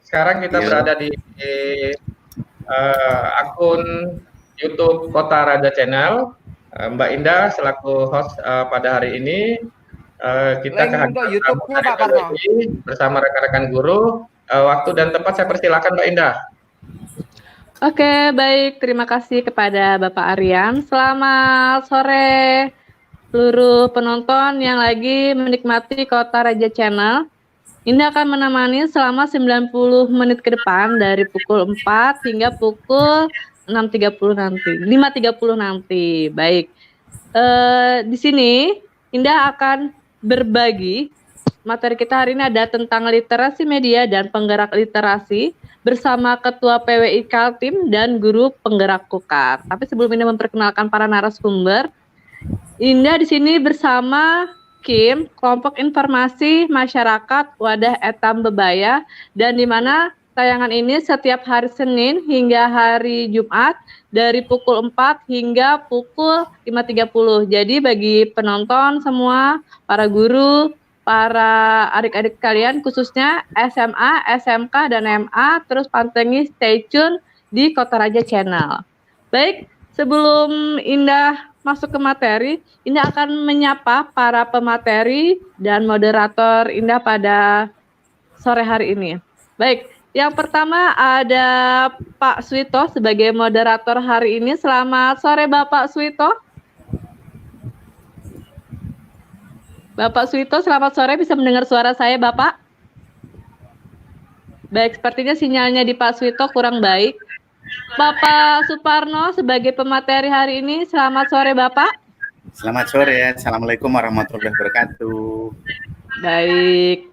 Sekarang kita Yuk. berada di akun YouTube Kota Raja Channel. Mbak Indah selaku host pada hari ini, kita Link untuk kehadiran tamu YouTube-nya dari Pak Parno. PWI bersama rekan-rekan guru. Waktu dan tempat saya persilakan Mbak Indah. Oke, baik. Terima kasih kepada Bapak Aryan. Selamat sore seluruh penonton yang lagi menikmati Kota Raja Channel. Indah akan menemani selama 90 menit ke depan dari pukul 4 hingga pukul 6.30 nanti, 5.30 nanti. Baik. Di sini Indah akan berbagi materi kita hari ini ada tentang literasi media dan penggerak literasi bersama Ketua PWI Kaltim dan Guru Penggerak Kukar. Tapi sebelum ini memperkenalkan para narasumber, Indah di sini bersama Kim, Kelompok Informasi Masyarakat Wadah Etam Bebaya, dan di mana tayangan ini setiap hari Senin hingga hari Jumat dari pukul 4 hingga pukul 5.30. Jadi bagi penonton semua, para guru, para adik-adik kalian khususnya SMA, SMK, dan MA, terus pantengin stay tune di Kota Raja Channel. Baik, sebelum Indah masuk ke materi, Indah akan menyapa para pemateri dan moderator Indah pada sore hari ini. Baik, yang pertama ada Pak Suito sebagai moderator hari ini. Selamat sore Bapak Suito. Bapak Suito, selamat sore. Bisa mendengar suara saya, Bapak? Baik, sepertinya sinyalnya di Pak Suito kurang baik. Bapak Suparno sebagai pemateri hari ini. Selamat sore, Bapak. Selamat sore. Assalamualaikum warahmatullahi wabarakatuh. Baik.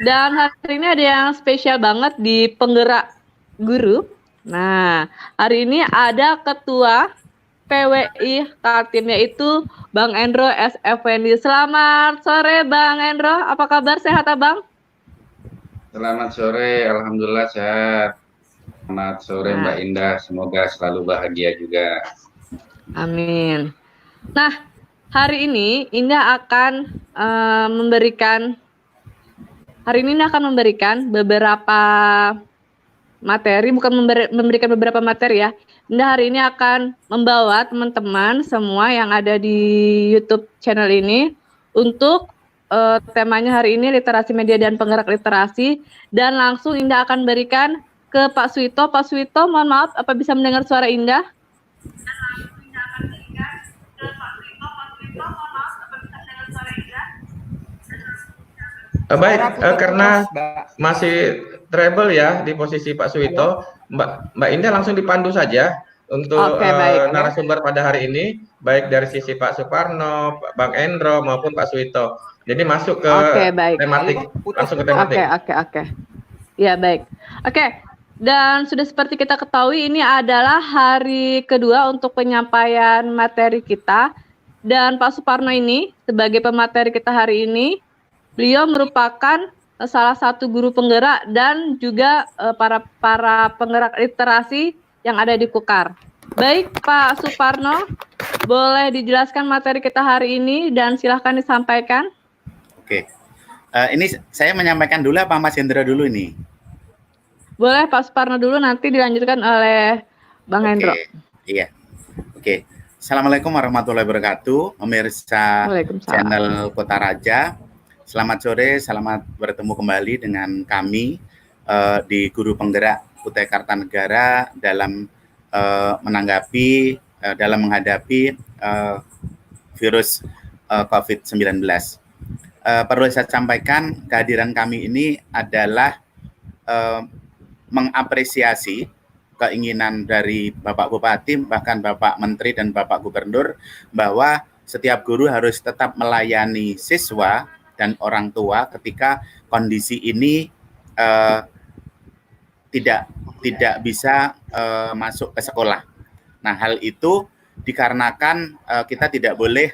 Dan hari ini ada yang spesial banget di penggerak guru. Nah, hari ini ada Ketua PWI Kaltim yaitu Bang Endro S. Effendi. Selamat sore Bang Endro, apa kabar, sehat Abang? Selamat sore, alhamdulillah sehat. Selamat sore Mbak Indah, semoga selalu bahagia juga. Amin. Nah, hari ini Indah akan memberikan beberapa materi, bukan memberikan beberapa materi ya. Indah hari ini akan membawa teman-teman semua yang ada di YouTube channel ini untuk temanya hari ini literasi media dan penggerak literasi, dan langsung Indah akan berikan ke Pak Suito. Pak Suito, mohon maaf, apa bisa mendengar suara Indah? Baik, karena masih treble ya di posisi Pak Suito, Mbak Indah langsung dipandu saja untuk narasumber pada hari ini, baik dari sisi Pak Suparno, Bang Endro maupun Pak Suito. Jadi masuk ke tematik, langsung ke tematik. Oke. Ya baik. Oke. Dan sudah seperti kita ketahui, ini adalah hari kedua untuk penyampaian materi kita. Dan Pak Suparno ini sebagai pemateri kita hari ini, beliau merupakan salah satu guru penggerak dan juga para penggerak literasi yang ada di Kukar. Baik Pak Suparno, boleh dijelaskan materi kita hari ini dan silahkan disampaikan. Oke, ini saya menyampaikan dulu apa Mas Hendra dulu ini? Boleh Pak Suparno dulu, nanti dilanjutkan oleh Bang Hendro. Iya. Oke. Assalamualaikum warahmatullahi wabarakatuh, pemirsa channel Kota Raja. Selamat sore, selamat bertemu kembali dengan kami di Guru Penggerak Kutai Kartanegara dalam menghadapi virus COVID-19. Perlu saya sampaikan, kehadiran kami ini adalah mengapresiasi keinginan dari Bapak Bupati, bahkan Bapak Menteri dan Bapak Gubernur, bahwa setiap guru harus tetap melayani siswa dan orang tua ketika kondisi ini tidak bisa masuk ke sekolah. Nah, hal itu dikarenakan kita tidak boleh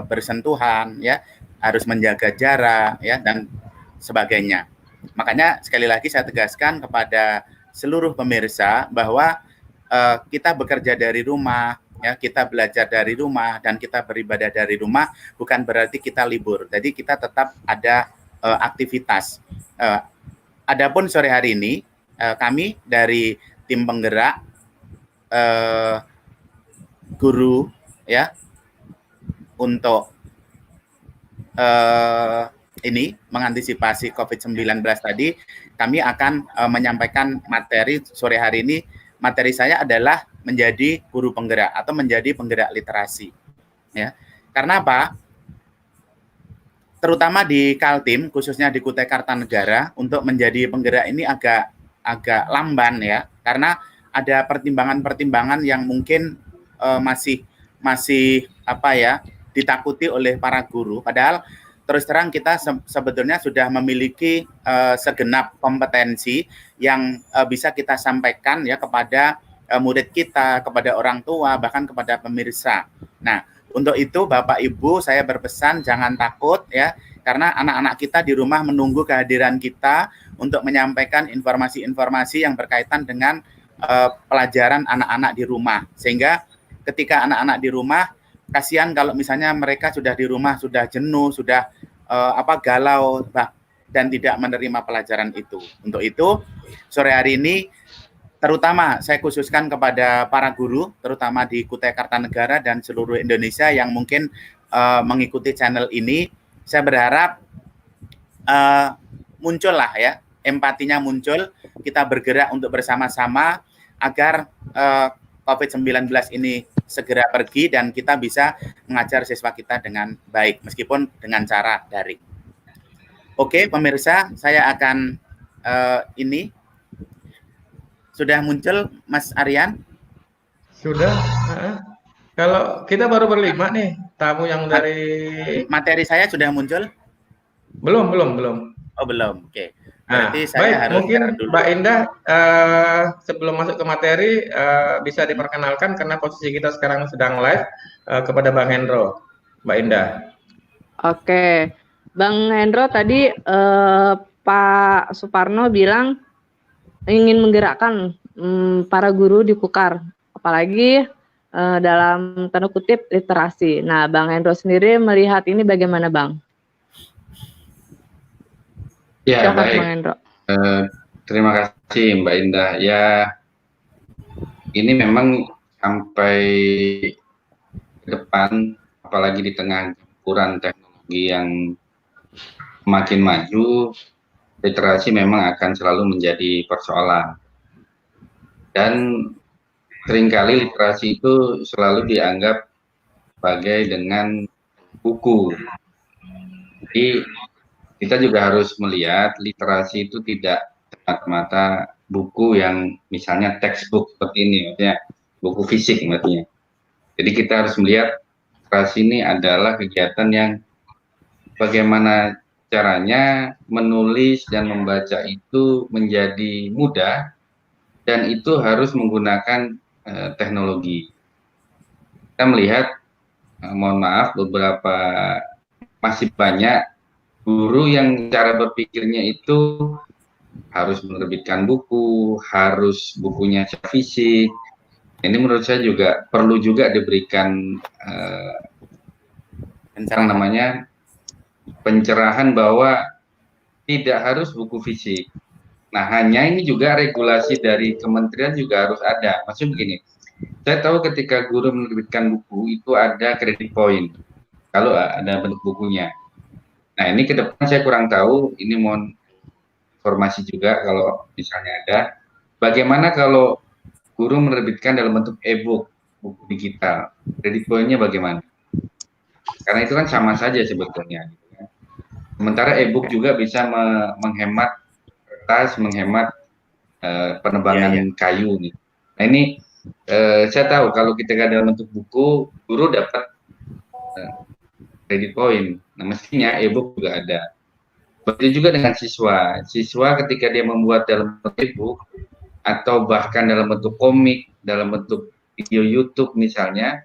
bersentuhan, ya, harus menjaga jarak, ya, dan sebagainya. Makanya sekali lagi saya tegaskan kepada seluruh pemirsa bahwa kita bekerja dari rumah, ya, kita belajar dari rumah, dan kita beribadah dari rumah, bukan berarti kita libur. Jadi kita tetap ada aktivitas. adapun sore hari ini kami dari tim penggerak guru ya untuk ini mengantisipasi COVID-19 tadi, kami akan menyampaikan materi sore hari ini. Materi saya adalah menjadi guru penggerak atau menjadi penggerak literasi. Ya, karena apa? Terutama di Kaltim, khususnya di Kutai Kartanegara, untuk menjadi penggerak ini agak lamban ya, karena ada pertimbangan-pertimbangan yang mungkin masih apa ya, ditakuti oleh para guru. Padahal terus terang kita sebetulnya sudah memiliki segenap kompetensi yang bisa kita sampaikan ya kepada murid kita, kepada orang tua, bahkan kepada pemirsa. Nah, untuk itu Bapak Ibu saya berpesan jangan takut ya, karena anak-anak kita di rumah menunggu kehadiran kita untuk menyampaikan informasi-informasi yang berkaitan dengan pelajaran anak-anak di rumah. Sehingga ketika anak-anak di rumah, kasihan kalau misalnya mereka sudah di rumah, sudah jenuh, sudah galau dan tidak menerima pelajaran itu. Untuk itu, sore hari ini terutama saya khususkan kepada para guru, terutama di Kutai Kartanegara dan seluruh Indonesia yang mungkin mengikuti channel ini, saya berharap muncullah ya, empatinya muncul, kita bergerak untuk bersama-sama agar COVID-19 ini segera pergi dan kita bisa mengajar siswa kita dengan baik, meskipun dengan cara daring. Oke, pemirsa, saya akan ini sudah muncul Mas Aryan? Sudah. Kalau kita baru berlima nih, tamu yang dari materi saya sudah muncul? Belum. Oh, belum. Oke. Nah, berarti saya harus mungkin dulu. Mbak Indah sebelum masuk ke materi bisa diperkenalkan karena posisi kita sekarang sedang live kepada Bang Hendro, Mbak Indah. Oke, Bang Hendro tadi Pak Suparno bilang ingin menggerakkan para guru di Kukar, apalagi dalam tanda kutip literasi. Nah, Bang Hendro sendiri melihat ini bagaimana, Bang? Ya, silakan, baik. Bang Hendro. Terima kasih Mbak Indah. Ya, ini memang sampai ke depan, apalagi di tengah gempuran teknologi yang makin maju, literasi memang akan selalu menjadi persoalan. Dan seringkali literasi itu selalu dianggap sebagai dengan buku. Jadi kita juga harus melihat literasi itu tidak semata-mata buku yang misalnya textbook seperti ini, maksudnya buku fisik maksudnya. Jadi kita harus melihat literasi ini adalah kegiatan yang bagaimana caranya menulis dan membaca itu menjadi mudah dan itu harus menggunakan teknologi. Kita melihat, mohon maaf, beberapa masih banyak guru yang cara berpikirnya itu harus menerbitkan buku, harus bukunya secara fisik. Ini menurut saya juga perlu juga diberikan pencerahan bahwa tidak harus buku fisik. Nah, hanya ini juga regulasi dari kementerian juga harus ada. Maksudnya begini, saya tahu ketika guru menerbitkan buku itu ada credit point kalau ada bentuk bukunya. Nah, ini ke depan saya kurang tahu, ini mohon informasi juga kalau misalnya ada. Bagaimana kalau guru menerbitkan dalam bentuk e-book, buku digital, credit point-nya bagaimana? Karena itu kan sama saja sebetulnya. Sementara e-book juga bisa menghemat kertas, menghemat penebangan kayu. Nih. Nah, ini saya tahu kalau kita dalam bentuk buku, guru dapat credit point. Nah, mestinya e-book juga ada. Begitu juga dengan siswa. Siswa ketika dia membuat dalam bentuk e-book atau bahkan dalam bentuk komik, dalam bentuk video YouTube misalnya,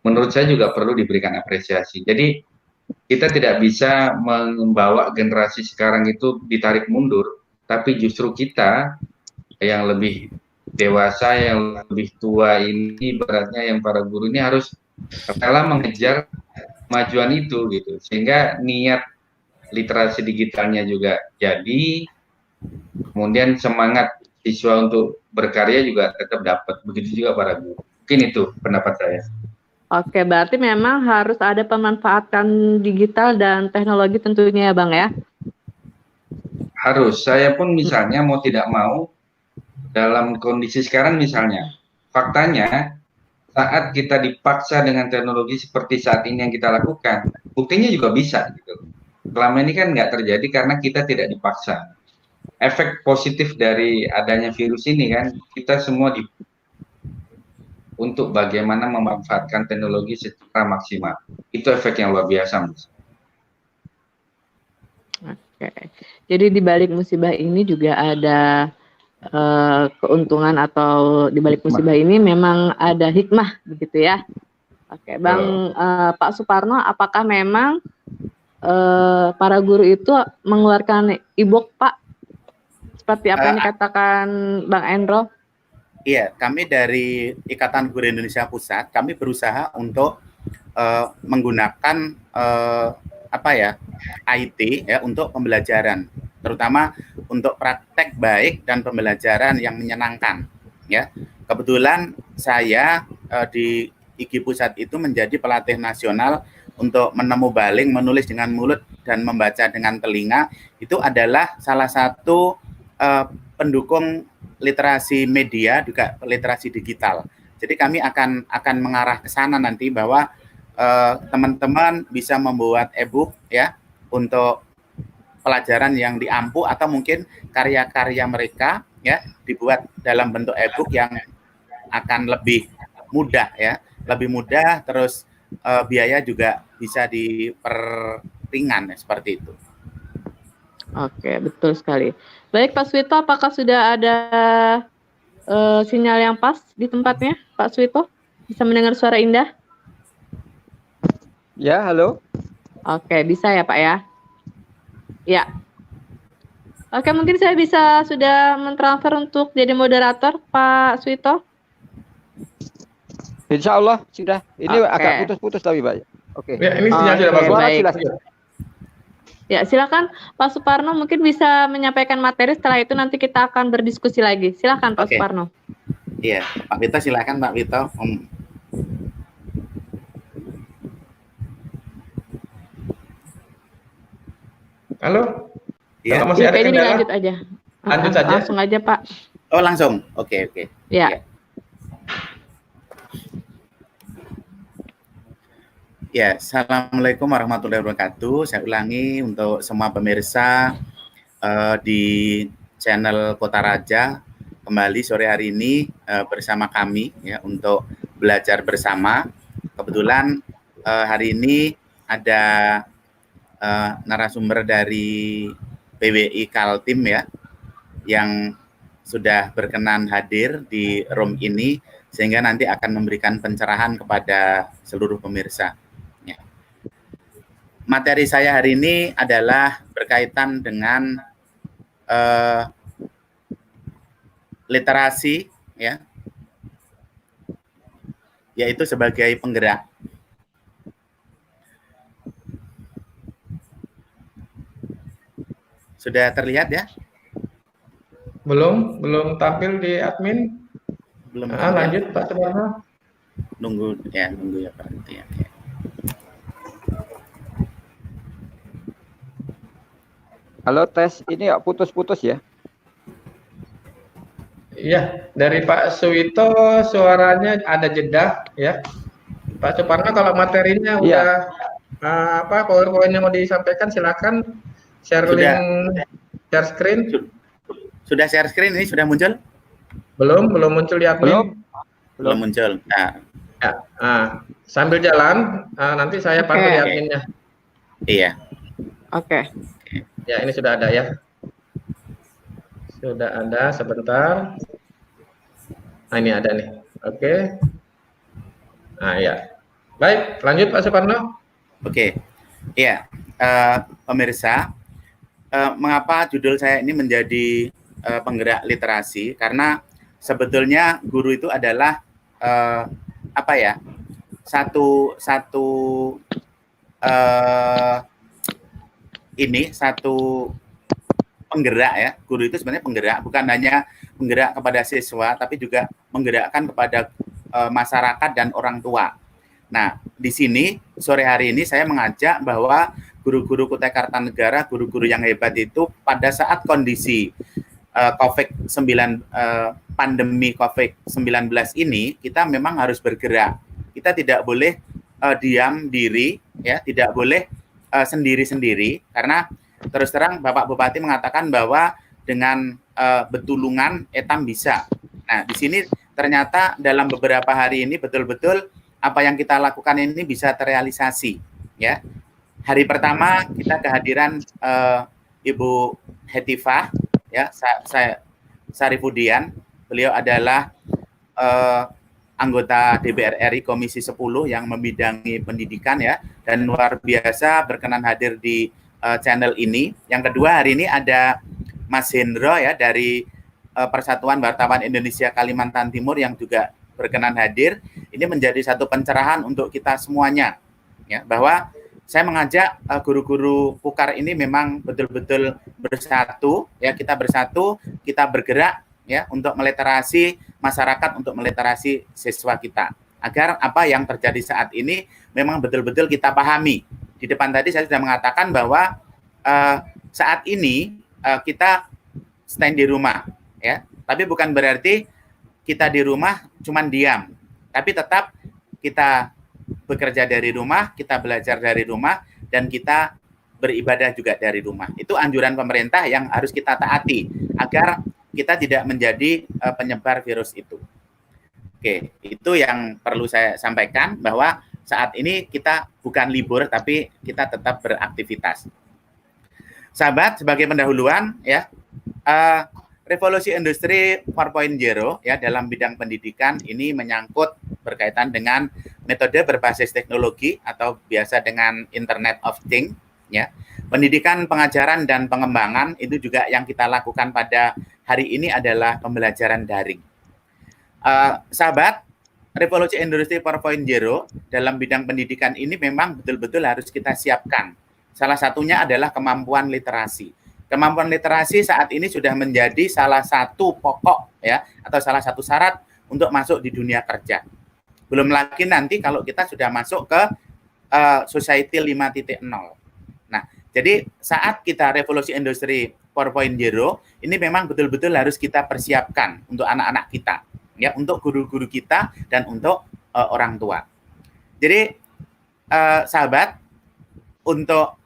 menurut saya juga perlu diberikan apresiasi. Jadi kita tidak bisa membawa generasi sekarang itu ditarik mundur, tapi justru kita yang lebih dewasa, yang lebih tua ini, ibaratnya yang para guru ini harus rela mengejar kemajuan itu gitu, sehingga niat literasi digitalnya juga jadi, Kemudian semangat siswa untuk berkarya juga tetap dapat. Begitu juga para guru. Mungkin itu pendapat saya. Oke, berarti memang harus ada pemanfaatan digital dan teknologi tentunya ya Bang ya? Harus. Saya pun misalnya mau tidak mau, dalam kondisi sekarang misalnya, faktanya saat kita dipaksa dengan teknologi seperti saat ini yang kita lakukan, buktinya juga bisa gitu. Selama ini kan nggak terjadi karena kita tidak dipaksa. Efek positif dari adanya virus ini kan, kita semua untuk bagaimana memanfaatkan teknologi secara maksimal. Itu efek yang luar biasa, Mas. Oke, jadi di balik musibah ini juga ada keuntungan, atau di balik musibah ini memang ada hikmah begitu ya. Oke, Bang Pak Suparno, apakah memang para guru itu mengeluarkan e-book, Pak? Seperti apa yang dikatakan Bang Endro? Iya, kami dari Ikatan Guru Indonesia Pusat, kami berusaha untuk menggunakan IT ya untuk pembelajaran, terutama untuk praktek baik dan pembelajaran yang menyenangkan. Ya, kebetulan saya di IGI Pusat itu menjadi pelatih nasional untuk menemu baling, menulis dengan mulut dan membaca dengan telinga. Itu adalah salah satu pendukung literasi media, juga literasi digital. Jadi kami akan mengarah ke sana nanti, bahwa teman-teman bisa membuat e-book ya untuk pelajaran yang diampu, atau mungkin karya-karya mereka ya dibuat dalam bentuk e-book yang akan lebih mudah ya, lebih mudah, terus biaya juga bisa diperingan ya, seperti itu. Oke, betul sekali. Baik, Pak Suwito, apakah sudah ada sinyal yang pas di tempatnya, Pak Suwito? Bisa mendengar suara indah? Ya, halo. Oke, bisa ya Pak ya? Ya. Oke, mungkin saya bisa sudah mentransfer untuk jadi moderator, Pak Suwito? Insya Allah sudah. Ini agak putus-putus tapi Pak. Oke. Ya, ini sinyal sudah bagus. Ya, silakan Pak Suparno, mungkin bisa menyampaikan materi, setelah itu nanti kita akan berdiskusi lagi. Silakan Pak Suparno. Iya, Pak Vito, silakan Pak Vito. Halo? Ya. Masih ada ini lanjut aja. Lanjut saja. Langsung aja, Pak. Oh, langsung. Oke. Ya. Ya, Assalamualaikum warahmatullahi wabarakatuh. Saya ulangi untuk semua pemirsa di channel Kota Raja, kembali sore hari ini bersama kami ya untuk belajar bersama. Kebetulan hari ini ada narasumber dari PWI Kaltim ya, yang sudah berkenan hadir di room ini, sehingga nanti akan memberikan pencerahan kepada seluruh pemirsa. Ya. Materi saya hari ini adalah berkaitan dengan literasi, ya, yaitu sebagai penggerak. Sudah terlihat ya? Belum tampil di admin. Belum. Lanjut Pak Suparno. Nunggu ya berarti ya. Halo, tes. Ini putus-putus ya? Iya, dari Pak Suwito suaranya ada jeda ya. Pak Suparno, kalau materinya udah PowerPoint-nya mau disampaikan, silakan share link, share screen. Sudah share screen, ini sudah muncul? Belum muncul di admin. Belum muncul. Nah, sambil jalan nanti saya pandu di adminnya. Iya. Oke. Ya, ini sudah ada ya. Sudah ada, sebentar. Nah, ini ada nih. Oke. Nah, ya. Baik, lanjut Pak Suparno. Oke. Iya, pemirsa, mengapa judul saya ini menjadi penggerak literasi? Karena sebetulnya guru itu adalah satu penggerak ya. Guru itu sebenarnya penggerak, bukan hanya penggerak kepada siswa, tapi juga menggerakkan kepada masyarakat dan orang tua. Nah, di sini sore hari ini saya mengajak bahwa guru-guru Kutai Kartanegara, guru-guru yang hebat itu pada saat kondisi pandemi COVID-19 ini, kita memang harus bergerak. Kita tidak boleh diam diri, ya, tidak boleh sendiri-sendiri, karena terus terang Bapak Bupati mengatakan bahwa dengan betulungan etam bisa. Nah, di sini ternyata dalam beberapa hari ini betul-betul apa yang kita lakukan ini bisa terrealisasi, ya. Hari pertama kita kehadiran Ibu Hetifah, ya, saya Sarifudian. Beliau adalah anggota DPR RI Komisi 10 yang membidangi pendidikan, ya, dan luar biasa berkenan hadir di channel ini. Yang kedua, hari ini ada Mas Hendro, ya, dari Persatuan Wartawan Indonesia Kalimantan Timur yang juga berkenan hadir. Ini menjadi satu pencerahan untuk kita semuanya, ya, bahwa saya mengajak guru-guru Pukar ini memang betul-betul bersatu, ya, kita bersatu, kita bergerak, ya, untuk meliterasi masyarakat, untuk meliterasi siswa kita, agar apa yang terjadi saat ini memang betul-betul kita pahami. Di depan tadi saya sudah mengatakan bahwa saat ini kita stand di rumah, ya, tapi bukan berarti kita di rumah cuman diam, tapi tetap kita bekerja dari rumah, kita belajar dari rumah, dan kita beribadah juga dari rumah. Itu anjuran pemerintah yang harus kita taati agar kita tidak menjadi penyebar virus itu. Oke, itu yang perlu saya sampaikan, bahwa saat ini kita bukan libur, tapi kita tetap beraktivitas. Sahabat, sebagai pendahuluan, ya, revolusi industri 4.0, ya, dalam bidang pendidikan ini menyangkut berkaitan dengan metode berbasis teknologi atau biasa dengan Internet of Things, ya. Pendidikan, pengajaran, dan pengembangan itu juga yang kita lakukan pada hari ini adalah pembelajaran daring. Sahabat, revolusi industri 4.0 dalam bidang pendidikan ini memang betul-betul harus kita siapkan. Salah satunya adalah kemampuan literasi. Kemampuan literasi saat ini sudah menjadi salah satu pokok, ya, atau salah satu syarat untuk masuk di dunia kerja. Belum lagi nanti kalau kita sudah masuk ke society 5.0. Nah, jadi saat kita revolusi industri 4.0 ini memang betul-betul harus kita persiapkan untuk anak-anak kita, ya, untuk guru-guru kita dan untuk orang tua. Jadi sahabat, untuk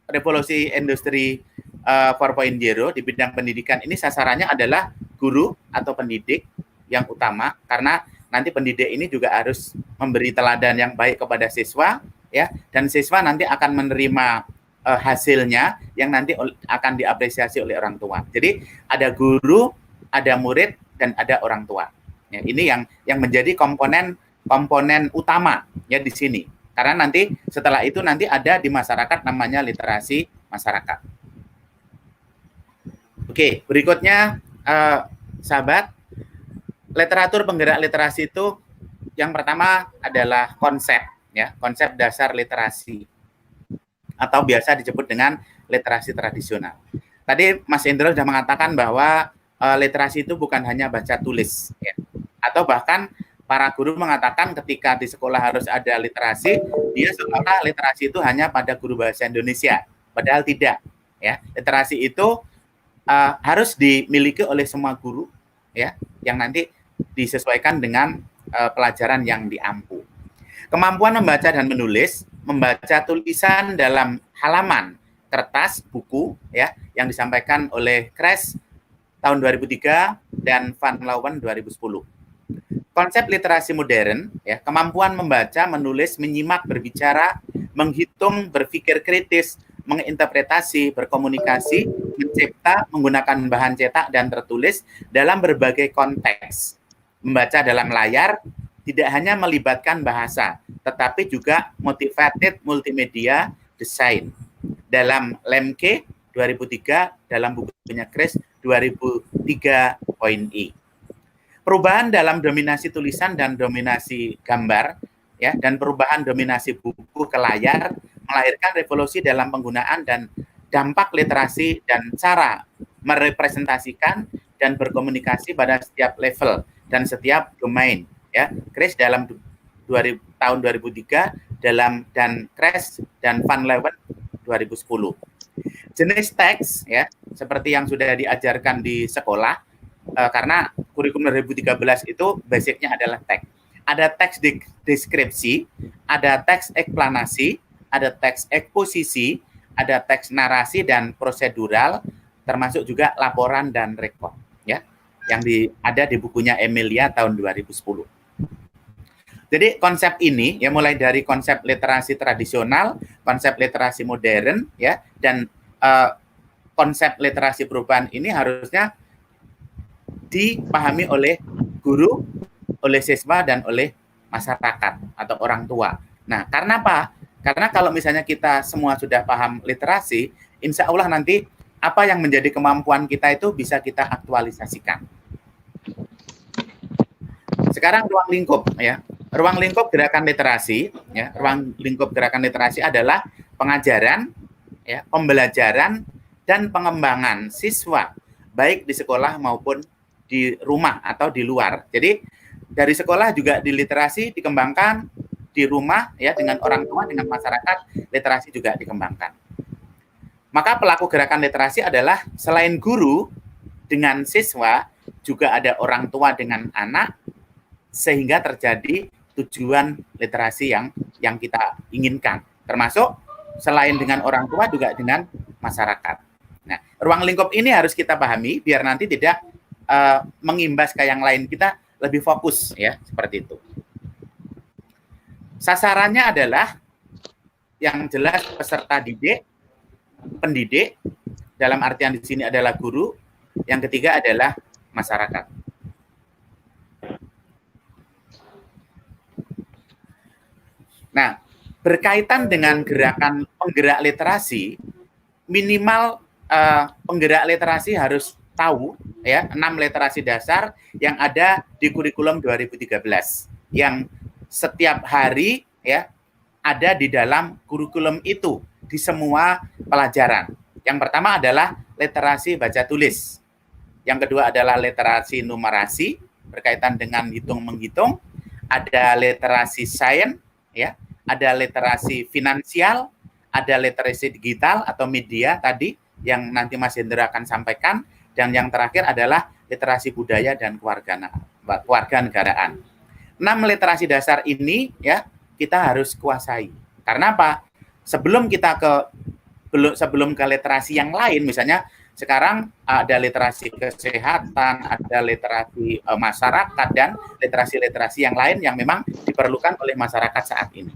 revolusi industri 4.0 di bidang pendidikan ini sasarannya adalah guru atau pendidik yang utama, karena nanti pendidik ini juga harus memberi teladan yang baik kepada siswa, ya, dan siswa nanti akan menerima hasilnya yang nanti akan diapresiasi oleh orang tua. Jadi ada guru, ada murid, dan ada orang tua. Ya, ini yang menjadi komponen utama, ya, di sini. Karena nanti setelah itu nanti ada di masyarakat namanya literasi masyarakat. Oke, berikutnya sahabat, literatur penggerak literasi itu yang pertama adalah konsep, ya, konsep dasar literasi atau biasa disebut dengan literasi tradisional. Tadi Mas Indro sudah mengatakan bahwa literasi itu bukan hanya baca tulis, ya, atau bahkan para guru mengatakan ketika di sekolah harus ada literasi, dia seolah literasi itu hanya pada guru bahasa Indonesia, padahal tidak, ya. Literasi itu harus dimiliki oleh semua guru, ya, yang nanti disesuaikan dengan pelajaran yang diampu. Kemampuan membaca dan menulis, membaca tulisan dalam halaman kertas buku, ya, yang disampaikan oleh Kres tahun 2003 dan Van Lauwen 2010. Konsep literasi modern, ya, kemampuan membaca, menulis, menyimak, berbicara, menghitung, berpikir kritis, menginterpretasi, berkomunikasi, mencipta, menggunakan bahan cetak dan tertulis dalam berbagai konteks. Membaca dalam layar tidak hanya melibatkan bahasa, tetapi juga motivated multimedia design. Dalam Lemke 2003, dalam bukunya Kres 2003.i. Perubahan dalam dominasi tulisan dan dominasi gambar, ya, dan perubahan dominasi buku ke layar melahirkan revolusi dalam penggunaan dan dampak literasi dan cara merepresentasikan dan berkomunikasi pada setiap level dan setiap domain. Ya, Chris dalam tahun 2003 dan Crash dan Van Leeuwen 2010. Jenis teks ya seperti yang sudah diajarkan di sekolah karena kurikulum 2013 itu basicnya adalah teks. Ada teks deskripsi, ada teks eksplanasi, ada teks eksposisi, ada teks narasi dan prosedural, termasuk juga laporan dan rekod ya yang ada di bukunya Emilia tahun 2010. Jadi konsep ini ya mulai dari konsep literasi tradisional, konsep literasi modern ya dan konsep literasi perubahan ini harusnya dipahami oleh guru, oleh siswa dan oleh masyarakat atau orang tua. Nah, karena apa? Karena kalau misalnya kita semua sudah paham literasi, insya Allah nanti apa yang menjadi kemampuan kita itu bisa kita aktualisasikan. Sekarang ruang lingkup ya. Ruang lingkup gerakan literasi ya. Ruang lingkup gerakan literasi adalah pengajaran ya, pembelajaran dan pengembangan siswa baik di sekolah maupun di rumah atau di luar. Jadi dari sekolah juga di literasi dikembangkan, di rumah ya dengan orang tua, dengan masyarakat, literasi juga dikembangkan. Maka pelaku gerakan literasi adalah selain guru dengan siswa, juga ada orang tua dengan anak, sehingga terjadi tujuan literasi yang kita inginkan. Termasuk selain dengan orang tua juga dengan masyarakat. Nah, ruang lingkup ini harus kita pahami biar nanti tidak mengimbas ke yang lain, kita lebih fokus ya, seperti itu. Sasarannya adalah yang jelas peserta didik, pendidik, dalam artian di sini adalah guru, yang ketiga adalah masyarakat. Nah, berkaitan dengan gerakan penggerak literasi, minimal penggerak literasi harus tahu ya 6 literasi dasar yang ada di kurikulum 2013 yang setiap hari ya ada di dalam kurikulum itu di semua pelajaran. Yang pertama adalah literasi baca tulis. Yang kedua adalah literasi numerasi berkaitan dengan hitung menghitung, ada literasi sains ya, ada literasi finansial, ada literasi digital atau media tadi yang nanti Mas Hendra akan sampaikan. Dan yang terakhir adalah literasi budaya dan kewarganegaraan. 6 literasi dasar ini ya kita harus kuasai. Karena apa? Sebelum ke literasi yang lain, misalnya sekarang ada literasi kesehatan, ada literasi masyarakat dan literasi-literasi yang lain yang memang diperlukan oleh masyarakat saat ini.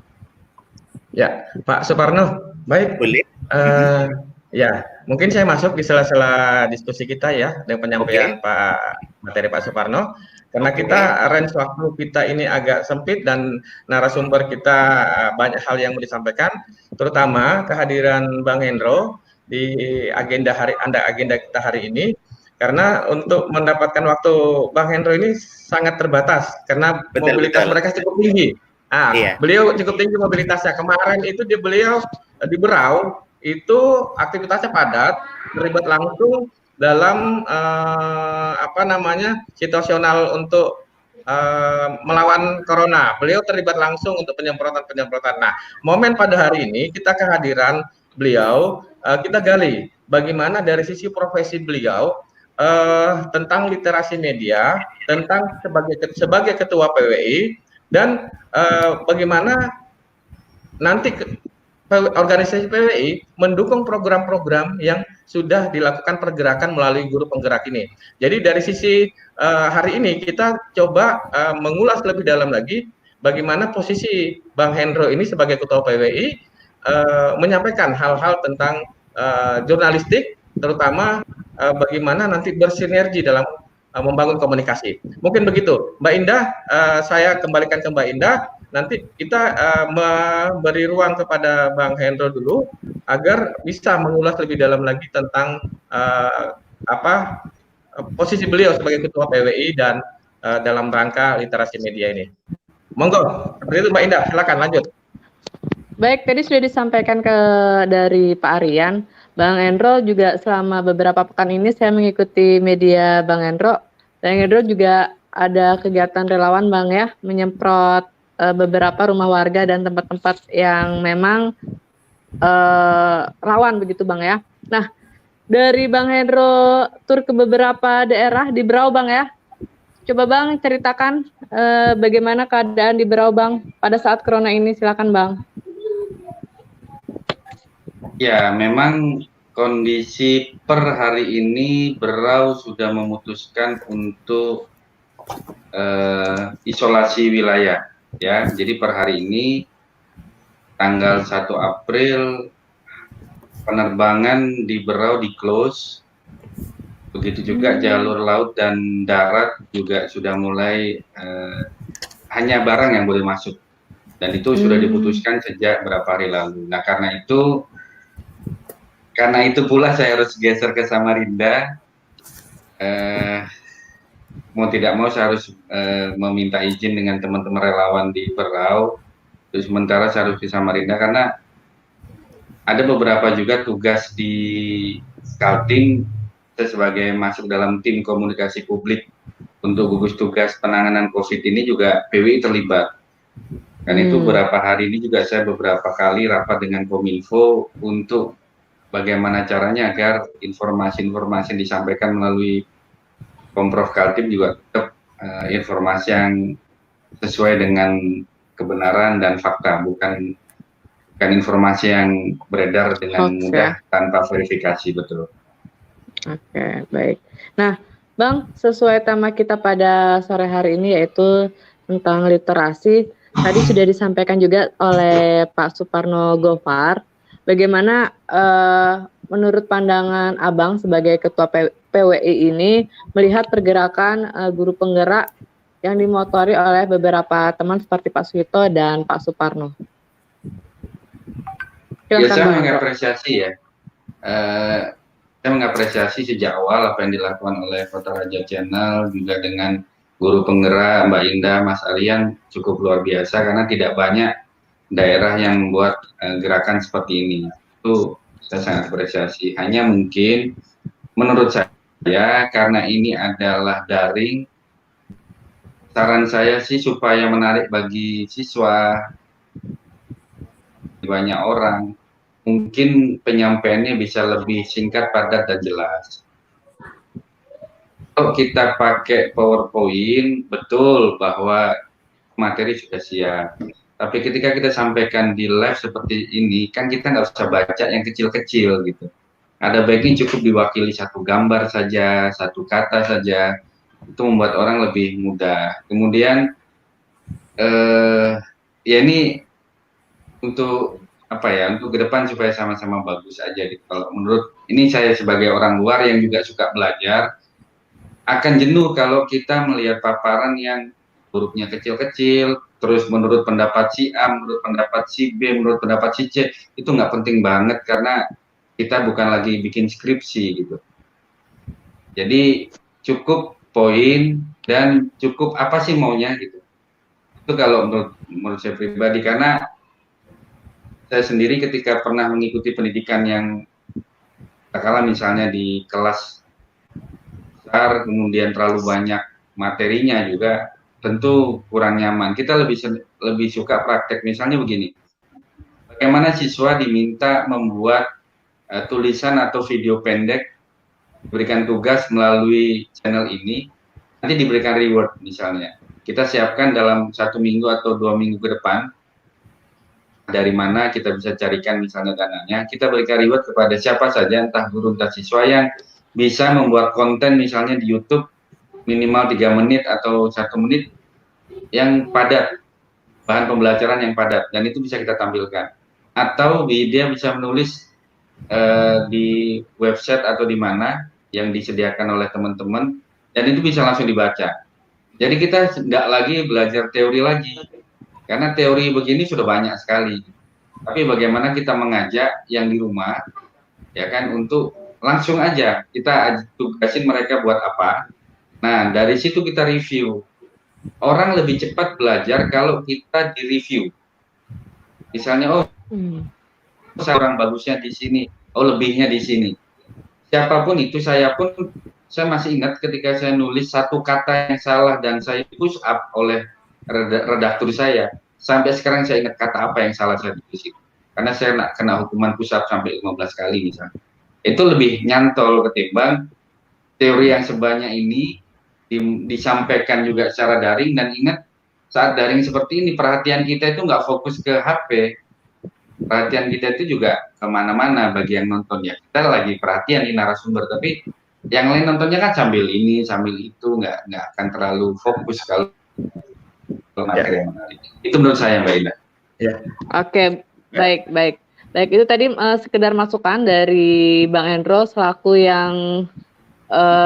Ya, Pak Suparno, baik. Boleh. Ya, mungkin saya masuk di sela-sela diskusi kita ya dengan penyampaian materi Pak Suparno, karena kita range waktu kita ini agak sempit dan narasumber kita banyak hal yang mau disampaikan, terutama kehadiran Bang Hendro di agenda kita hari ini, karena untuk mendapatkan waktu Bang Hendro ini sangat terbatas karena mobilitas mereka cukup tinggi. Beliau cukup tinggi mobilitasnya. Kemarin itu beliau di Berau itu aktivitasnya padat, terlibat langsung dalam situasional untuk melawan corona. Beliau terlibat langsung untuk penyemprotan. Nah, momen pada hari ini kita kehadiran beliau, kita gali bagaimana dari sisi profesi beliau tentang literasi media, tentang sebagai ketua PWI dan bagaimana nanti organisasi PWI mendukung program-program yang sudah dilakukan pergerakan melalui guru penggerak ini. Jadi dari sisi hari ini kita coba mengulas lebih dalam lagi bagaimana posisi Bang Hendro ini sebagai ketua PWI menyampaikan hal-hal tentang jurnalistik, terutama bagaimana nanti bersinergi dalam membangun komunikasi. Mungkin begitu, Mbak Indah. Saya kembalikan ke Mbak Indah. Nanti kita memberi ruang kepada Bang Hendro dulu agar bisa mengulas lebih dalam lagi tentang posisi beliau sebagai ketua PWI dan dalam rangka literasi media ini. Monggo, seperti itu Mbak Indah, silakan lanjut. Baik, tadi sudah disampaikan dari Pak Aryan. Bang Endro juga selama beberapa pekan ini saya mengikuti media Bang Endro. Bang Endro juga ada kegiatan relawan Bang ya, menyemprot beberapa rumah warga dan tempat-tempat yang memang rawan begitu Bang ya. Nah, dari Bang Hendro tur ke beberapa daerah di Berau Bang ya. Coba Bang ceritakan bagaimana keadaan di Berau Bang pada saat corona ini, silakan Bang. Ya, memang kondisi per hari ini Berau sudah memutuskan untuk isolasi wilayah. Ya, jadi per hari ini tanggal 1 April penerbangan di Berau di close. Begitu juga jalur laut dan darat juga sudah mulai hanya barang yang boleh masuk. Dan itu sudah diputuskan sejak beberapa hari lalu. Nah, karena itu pula saya harus geser ke Samarinda. Mau tidak mau saya harus meminta izin dengan teman-teman relawan di Berau. Terus sementara saya harus ke Samarinda karena ada beberapa juga tugas di Kaltim. Saya sebagai masuk dalam tim komunikasi publik untuk gugus tugas penanganan COVID ini juga PWI terlibat. Dan itu beberapa hari ini juga saya beberapa kali rapat dengan Kominfo untuk bagaimana caranya agar informasi-informasi yang disampaikan melalui Pemprov Kaltim juga tetap informasi yang sesuai dengan kebenaran dan fakta, bukan informasi yang beredar dengan mudah tanpa verifikasi, betul. Oke, baik. Nah, Bang, sesuai tema kita pada sore hari ini yaitu tentang literasi, tadi sudah disampaikan juga oleh Pak Suparno Gofar, bagaimana menurut pandangan Abang sebagai Ketua PWI ini melihat pergerakan guru penggerak yang dimotori oleh beberapa teman seperti Pak Suwito dan Pak Suparno. Ya, saya mengapresiasi ya. Saya mengapresiasi sejak awal apa yang dilakukan oleh Kota Raja Channel juga dengan guru penggerak Mbak Indah, Mas Aryan cukup luar biasa karena tidak banyak daerah yang membuat gerakan seperti ini. Itu saya sangat apresiasi. Hanya mungkin menurut saya karena ini adalah daring, saran saya sih supaya menarik bagi siswa banyak orang, mungkin penyampaiannya bisa lebih singkat, padat, dan jelas. Kalau kita pakai PowerPoint, betul bahwa materi sudah siap. Tapi ketika kita sampaikan di live seperti ini, kan kita nggak usah baca yang kecil-kecil gitu. Ada baiknya cukup diwakili satu gambar saja, satu kata saja, itu membuat orang lebih mudah. Kemudian, ya ini untuk apa ya, untuk ke depan supaya sama-sama bagus aja gitu. Kalau menurut ini saya sebagai orang luar yang juga suka belajar, akan jenuh kalau kita melihat paparan yang hurufnya kecil-kecil, terus menurut pendapat si A, menurut pendapat si B, menurut pendapat si C, itu nggak penting banget karena kita bukan lagi bikin skripsi gitu. Jadi cukup poin dan cukup apa sih maunya gitu. Itu kalau menurut saya pribadi, karena saya sendiri ketika pernah mengikuti pendidikan yang katakanlah misalnya di kelas besar kemudian terlalu banyak materinya juga tentu kurang nyaman. Kita lebih suka praktek, misalnya begini, bagaimana siswa diminta membuat tulisan atau video pendek, diberikan tugas melalui channel ini, nanti diberikan reward misalnya. Kita siapkan dalam 1 minggu atau 2 minggu ke depan, dari mana kita bisa carikan misalnya dananya, kita berikan reward kepada siapa saja, entah guru entah siswa yang bisa membuat konten misalnya di YouTube minimal 3 menit atau 1 menit yang padat, bahan pembelajaran yang padat, dan itu bisa kita tampilkan. Atau dia bisa menulis di website atau di mana yang disediakan oleh teman-teman, dan itu bisa langsung dibaca. Jadi kita nggak lagi belajar teori lagi, karena teori begini sudah banyak sekali. Tapi bagaimana kita mengajak yang di rumah, ya kan, untuk langsung aja kita tugasin mereka buat apa. Nah, dari situ kita review. Orang lebih cepat belajar kalau kita di-review. Misalnya, oh Orang bagusnya di sini, oh lebihnya di sini. Siapapun itu, saya masih ingat ketika saya nulis satu kata yang salah dan saya push up oleh redaktur saya. Sampai sekarang saya ingat kata apa yang salah saya tulis itu. Karena saya nak kena hukuman push up sampai 15 kali misalnya. Itu lebih nyantol ketimbang teori yang sebanyak ini disampaikan juga secara daring. Dan ingat, saat daring seperti ini, perhatian kita itu nggak fokus ke HP. Perhatian kita itu juga kemana-mana bagi yang nonton ya. Kita lagi perhatian di narasumber, tapi yang lain nontonnya kan sambil ini, sambil itu, nggak akan terlalu fokus kalau materi yang menarik. Itu menurut saya, Mbak Ida. Ya. Oke, baik. Itu tadi sekedar masukan dari Bang Hendro selaku yang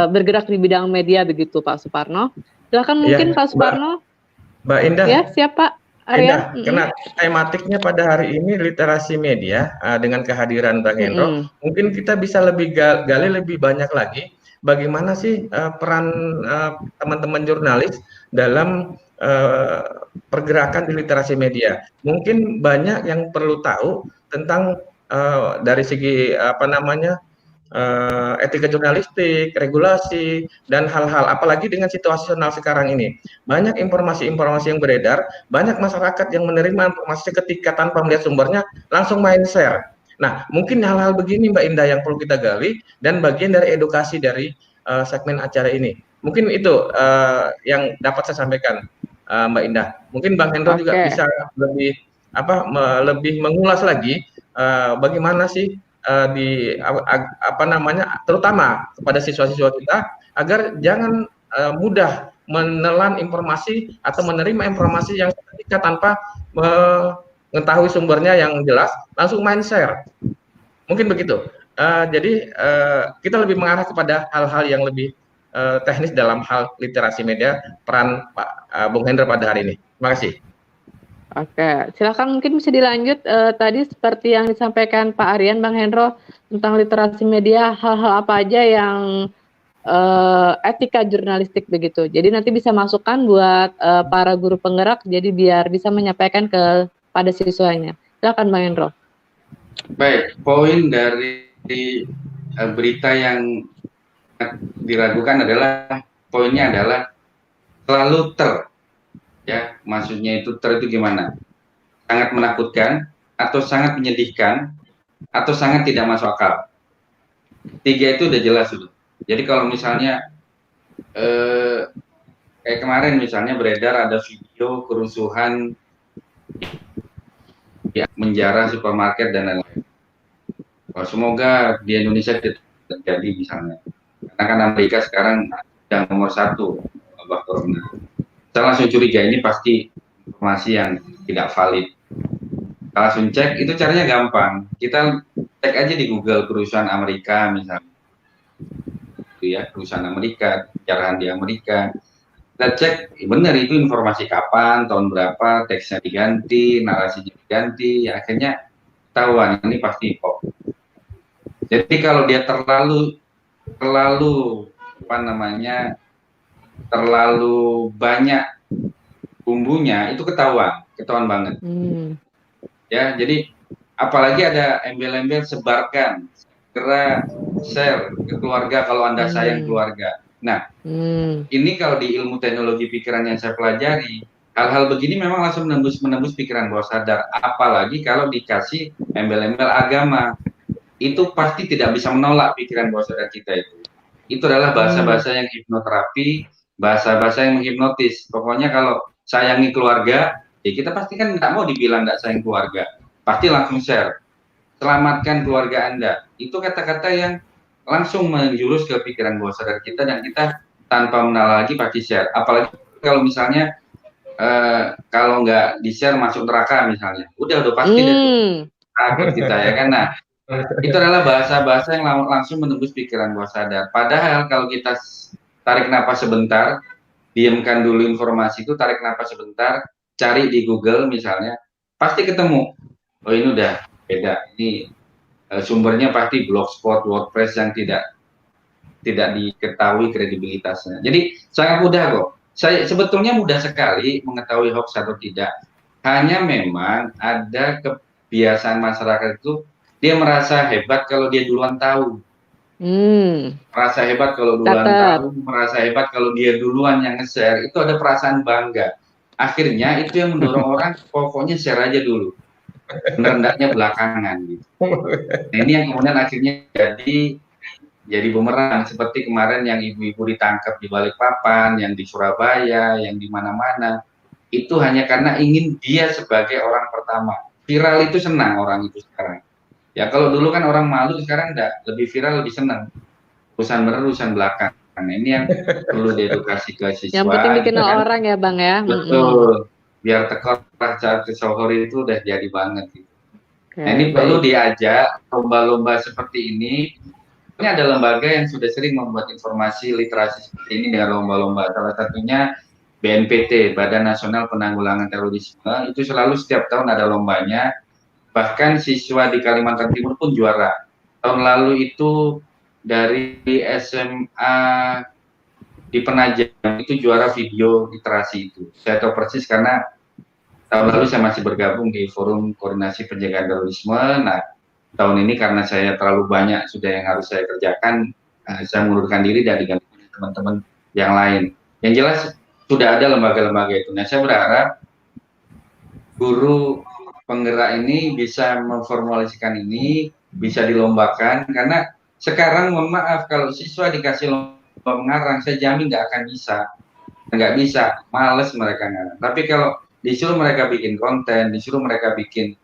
bergerak di bidang media begitu, Pak Suparno. Silakan mungkin Pak Suparno. Mbak Indah. Ya, siapa? Indah, karena tematiknya pada hari ini literasi media dengan kehadiran Bang Hendro, mungkin kita bisa lebih gali lebih banyak lagi bagaimana sih peran teman-teman jurnalis dalam pergerakan di literasi media. Mungkin banyak yang perlu tahu tentang dari segi etika jurnalistik, regulasi, dan hal-hal, apalagi dengan situasional sekarang ini. Banyak informasi-informasi yang beredar, banyak masyarakat yang menerima informasi ketika tanpa melihat sumbernya, langsung main share. Nah, mungkin hal-hal begini Mbak Indah yang perlu kita gali, dan bagian dari edukasi dari segmen acara ini. Mungkin itu yang dapat saya sampaikan, Mbak Indah. Mungkin Bang Hendro juga bisa lebih mengulas lagi bagaimana sih terutama kepada siswa-siswa kita agar jangan mudah menelan informasi atau menerima informasi yang ketika tanpa mengetahui sumbernya yang jelas langsung main share. Mungkin begitu. Jadi kita lebih mengarah kepada hal-hal yang lebih teknis dalam hal literasi media, peran Pak Bung Hendro pada hari ini. Terima kasih. Oke, silakan mungkin bisa dilanjut tadi seperti yang disampaikan Pak Aryan, Bang Hendro tentang literasi media, hal-hal apa aja yang etika jurnalistik begitu. Jadi nanti bisa masukkan buat para guru penggerak, jadi biar bisa menyampaikan kepada siswanya. Silakan Bang Hendro. Baik, poin dari berita yang diragukan adalah poinnya adalah selalu ya, maksudnya itu gimana? Sangat menakutkan, atau sangat menyedihkan, atau sangat tidak masuk akal. 3 itu udah jelas sudah. Jadi kalau misalnya kayak kemarin misalnya beredar ada video kerusuhan ya, menjara supermarket dan lain-lain. Semoga di Indonesia tidak terjadi misalnya. Karena kan Amerika sekarang yang nomor 1 wabah corona. Saya langsung curiga ini pasti informasi yang tidak valid. Kita langsung cek, itu caranya gampang. Kita cek aja di Google kerusuhan Amerika misalnya. Itu ya, kerusuhan Amerika, penjarahan di Amerika. Kita cek, benar itu informasi kapan, tahun berapa, teksnya diganti, narasinya diganti, ya akhirnya ketahuan ini pasti pop. Jadi kalau dia terlalu terlalu banyak bumbunya, itu ketahuan banget. Ya, jadi apalagi ada embel-embel sebarkan, segera share ke keluarga kalau Anda sayang keluarga. Nah, ini kalau di ilmu teknologi pikiran yang saya pelajari, hal-hal begini memang langsung menembus pikiran bawah sadar. Apalagi kalau dikasih embel-embel agama, itu pasti tidak bisa menolak pikiran bawah sadar kita itu. Itu adalah bahasa-bahasa yang hipnoterapi, bahasa-bahasa yang menghipnotis. Pokoknya kalau sayangi keluarga, ya kita pasti kan nggak mau dibilang nggak sayang keluarga. Pasti langsung share. Selamatkan keluarga Anda. Itu kata-kata yang langsung menjurus ke pikiran bawah sadar kita, dan kita tanpa menolak lagi pasti share. Apalagi kalau misalnya kalau nggak di-share masuk neraka misalnya. Udah pasti takut kita ya kan. Nah, itu adalah bahasa-bahasa yang langsung menembus pikiran bawah sadar. Padahal kalau kita tarik napas sebentar, diamkan dulu informasi itu, tarik napas sebentar, cari di Google misalnya, pasti ketemu. Oh ini udah beda. Ini sumbernya pasti blogspot, WordPress yang tidak diketahui kredibilitasnya. Jadi sangat mudah kok. Sebetulnya mudah sekali mengetahui hoax atau tidak. Hanya memang ada kebiasaan masyarakat itu dia merasa hebat kalau dia duluan tahu. Merasa hebat kalau duluan tahu, merasa hebat kalau dia duluan yang nge-share, itu ada perasaan bangga. Akhirnya itu yang mendorong orang, pokoknya share aja dulu. Rendahnya belakangan gitu. Nah, ini yang kemudian akhirnya jadi bumerang, seperti kemarin yang ibu-ibu ditangkap di Balikpapan, yang di Surabaya, yang di mana-mana. Itu hanya karena ingin dia sebagai orang pertama. Viral itu senang orang itu sekarang. Ya kalau dulu kan orang malu, sekarang enggak, lebih viral, lebih senang. Urusan benar, urusan belakang. Nah, ini yang perlu diedukasi ke siswa. Yang penting dikenal orang ya Bang ya. Betul. Biar tekor saat kesohor itu udah jadi banget. Gitu. Nah ini perlu diajak lomba-lomba seperti ini. Ini ada lembaga yang sudah sering membuat informasi literasi seperti ini dengan lomba-lomba. Salah satunya BNPT, Badan Nasional Penanggulangan Terorisme. Itu selalu setiap tahun ada lombanya. Bahkan siswa di Kalimantan Timur pun juara. Tahun lalu itu dari SMA di Penajam itu juara video literasi itu. Saya tahu persis karena tahun lalu saya masih bergabung di Forum Koordinasi Pencegahan Terorisme. Nah, tahun ini karena saya terlalu banyak sudah yang harus saya kerjakan, saya mengundurkan diri dan diganti teman-teman yang lain. Yang jelas sudah ada lembaga-lembaga itu. Nah, saya berharap guru penggerak ini bisa memformulasikan ini, bisa dilombakan, karena sekarang mohon maaf kalau siswa dikasih lomba mengarang, saya jamin nggak bisa, males mereka ngarang. Tapi kalau disuruh mereka bikin konten, disuruh mereka bikin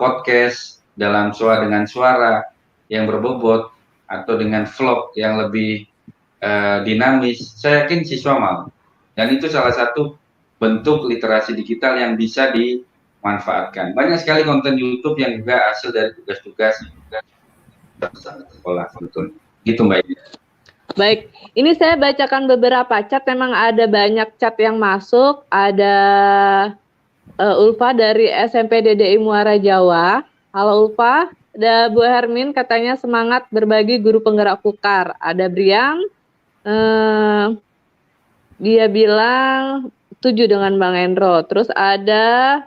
podcast dalam suara dengan suara yang berbobot atau dengan vlog yang lebih dinamis, saya yakin siswa mau. Dan itu salah satu bentuk literasi digital yang bisa dimanfaatkan. Banyak sekali konten YouTube yang juga hasil dari tugas-tugas sekolah, betul. Gitu Mbak Ida. Baik, ini saya bacakan beberapa chat, memang ada banyak chat yang masuk. Ada Ulfa dari SMP DDI Muara Jawa. Halo Ulfa. Ada Bu Hermin katanya semangat berbagi guru penggerak Kukar. Ada Brian, dia bilang setuju dengan Bang Endro. Terus ada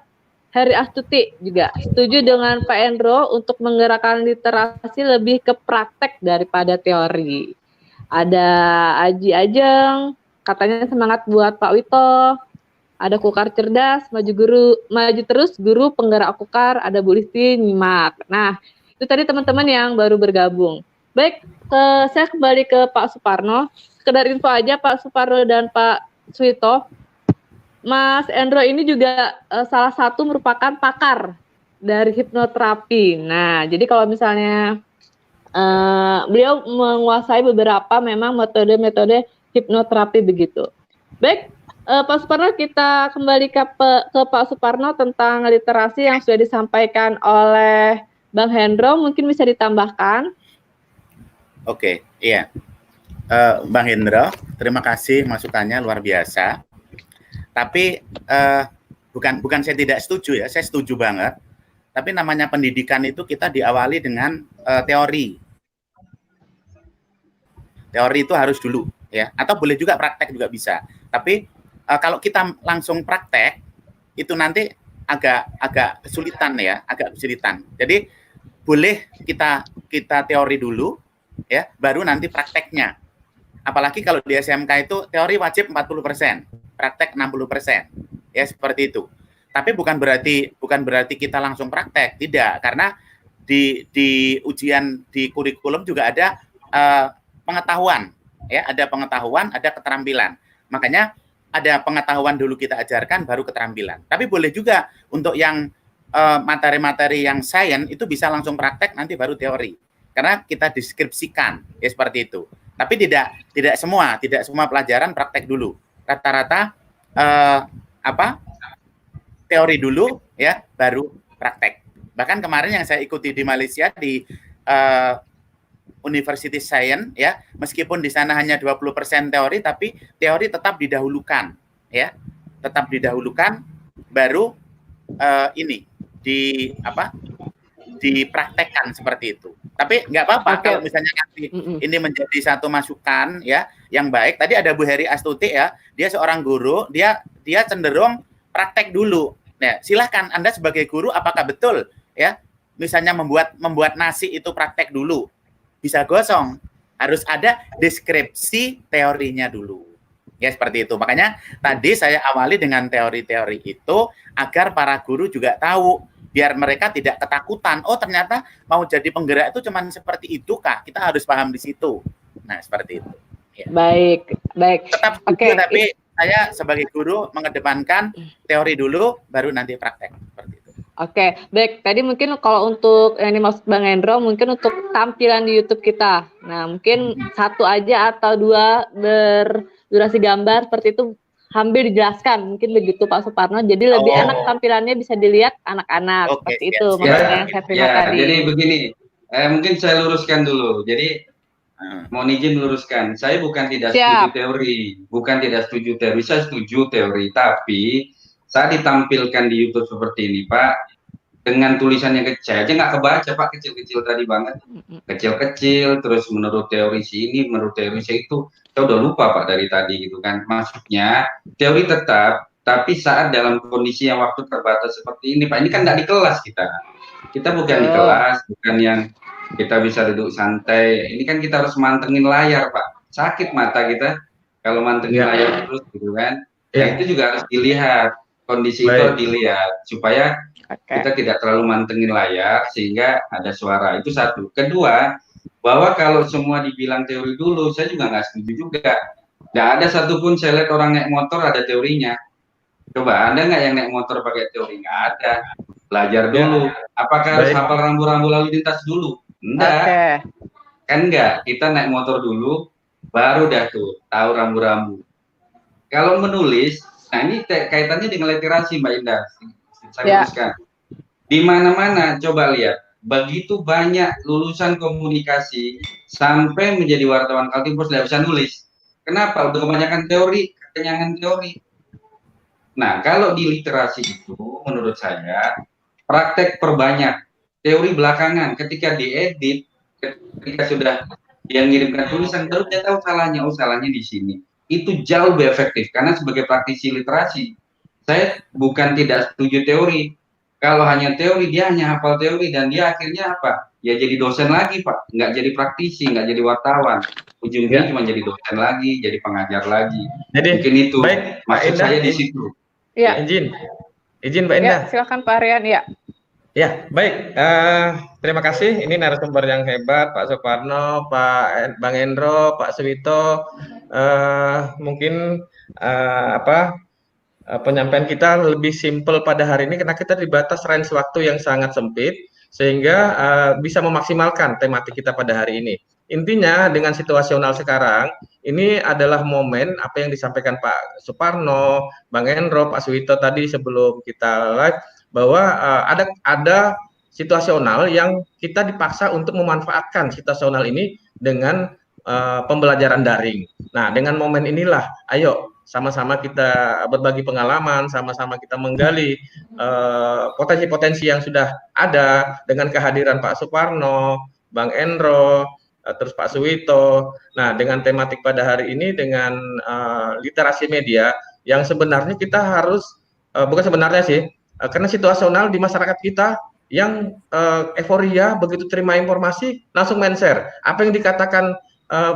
Heri Astuti juga setuju dengan Pak Endro untuk menggerakkan literasi lebih ke praktek daripada teori. Ada Aji Ajeng, katanya semangat buat Pak Wito. Ada Kukar Cerdas, maju terus guru penggerak Kukar. Ada Bu Listi nyimak. Nah, itu tadi teman-teman yang baru bergabung. Baik, saya kembali ke Pak Suparno. Sekedar info aja Pak Suparno dan Pak Suwito, Mas Endro ini juga salah satu merupakan pakar dari hipnoterapi. Nah, jadi kalau misalnya beliau menguasai beberapa memang metode-metode hipnoterapi begitu. Baik, Pak Suparno, kita kembali ke Pak Suparno tentang literasi yang sudah disampaikan oleh Bang Hendro, mungkin bisa ditambahkan. Oke, iya. Bang Hendro, terima kasih masukannya luar biasa. Tapi bukan saya tidak setuju ya, saya setuju banget. Tapi namanya pendidikan itu kita diawali dengan teori. Teori itu harus dulu ya, atau boleh juga praktek juga bisa. Tapi kalau kita langsung praktek itu nanti agak kesulitan ya, agak kesulitan. Jadi boleh kita teori dulu ya, baru nanti prakteknya. Apalagi kalau di SMK itu teori wajib 40%, praktek 60%. Ya seperti itu. Tapi bukan berarti kita langsung praktek, tidak, karena di ujian di kurikulum juga ada pengetahuan, ya, ada pengetahuan, ada keterampilan. Makanya ada pengetahuan dulu kita ajarkan, baru keterampilan. Tapi boleh juga untuk yang materi-materi yang sains itu bisa langsung praktek, nanti baru teori. Karena kita deskripsikan, ya seperti itu. Tapi tidak semua pelajaran praktek dulu. Rata-rata teori dulu, ya, baru praktek. Bahkan kemarin yang saya ikuti di Malaysia di University Science, ya, meskipun di sana hanya 20% teori, tapi teori tetap didahulukan, ya, tetap didahulukan, baru dipraktekkan seperti itu. Tapi nggak apa-apa kalau misalnya nanti ini menjadi satu masukan ya yang baik. Tadi ada Bu Heri Astuti ya, dia seorang guru, dia cenderung praktek dulu. Nah, silahkan Anda sebagai guru apakah betul ya. Misalnya membuat nasi itu praktek dulu, bisa gosong. Harus ada deskripsi teorinya dulu. Ya seperti itu. Makanya tadi saya awali dengan teori-teori itu agar para guru juga tahu, biar mereka tidak ketakutan. Oh ternyata mau jadi penggerak itu cuman seperti itu kah? Kita harus paham di situ. Nah seperti itu. Ya. Baik. Tetap setuju, tapi saya sebagai guru mengedepankan teori dulu, baru nanti praktek. Seperti itu. Oke, baik. Tadi mungkin kalau untuk yang dimaksud Bang Hendro, mungkin untuk tampilan di YouTube kita. Nah, mungkin satu aja atau dua berdurasi gambar seperti itu hampir dijelaskan. Mungkin begitu Pak Suparno. Jadi lebih enak tampilannya bisa dilihat anak-anak. Seperti itu maksudnya yang saya terima tadi. Jadi begini, mungkin saya luruskan dulu. Jadi mohon izin meluruskan. Saya bukan tidak setuju teori, saya setuju teori, tapi saat ditampilkan di YouTube seperti ini, Pak, dengan tulisannya kecil aja nggak kebaca, Pak, kecil-kecil tadi banget, kecil-kecil, terus menurut teori ini, menurut teori itu, saya udah lupa, Pak, dari tadi gitu kan. Maksudnya teori tetap, tapi saat dalam kondisi yang waktu terbatas seperti ini, Pak, ini kan nggak di kelas kita bukan di kelas, bukan yang kita bisa duduk santai. Ini kan kita harus mantengin layar, Pak. Sakit mata kita kalau mantengin layar terus gitu kan. Nah, itu juga harus dilihat. Kondisi itu harus dilihat supaya kita tidak terlalu mantengin layar sehingga ada suara. Itu satu. Kedua, bahwa kalau semua dibilang teori dulu, saya juga nggak setuju juga. Nggak ada satupun saya lihat orang naik motor ada teorinya. Coba, ada nggak yang naik motor pakai teori? Nggak ada. Belajar dulu. Apakah harus hafal rambu-rambu lalu lintas dulu? Enggak. Kan enggak. Kita naik motor dulu, baru dah tuh tahu rambu-rambu. Kalau menulis, nah ini kaitannya dengan literasi, Mbak Indah. Saya teruskan. Di mana-mana coba lihat, begitu banyak lulusan komunikasi sampai menjadi wartawan Kaltimpos tidak bisa nulis. Kenapa? Udah kebanyakan teori, kekenyangan teori. Nah, kalau di literasi itu menurut saya praktek perbanyak, teori belakangan. Ketika diedit, ketika sudah dia ngirimkan tulisan, baru dia tahu salahnya. Oh, salahnya di sini. Itu jauh lebih efektif karena sebagai praktisi literasi saya bukan tidak setuju teori. Kalau hanya teori, dia hanya hafal teori dan dia akhirnya apa? Ya jadi dosen lagi, Pak. Nggak jadi praktisi, nggak jadi wartawan. Ujungnya cuma jadi dosen lagi, jadi pengajar lagi. Jadi mungkin itu maksud saya di situ. Ya. Izin Mbak Indah. Silakan Pak Aryan. Ya, baik. Terima kasih. Ini narasumber yang hebat, Pak Suparno, Pak Bang Hendro, Pak Suwito. Mungkin penyampaian kita lebih simpel pada hari ini karena kita dibatas range waktu yang sangat sempit sehingga bisa memaksimalkan tematik kita pada hari ini. Intinya dengan situasional sekarang ini adalah momen apa yang disampaikan Pak Suparno, Bang Hendro, Pak Suwito tadi sebelum kita live bahwa ada situasional yang kita dipaksa untuk memanfaatkan situasional ini dengan pembelajaran daring. Nah, dengan momen inilah, ayo sama-sama kita berbagi pengalaman, sama-sama kita menggali potensi-potensi yang sudah ada dengan kehadiran Pak Suparno, Bang Hendro, terus Pak Suwito. Nah, dengan tematik pada hari ini dengan literasi media yang sebenarnya kita harus bukan sebenarnya sih, karena situasional di masyarakat kita yang euforia begitu terima informasi langsung men-share. Apa yang dikatakan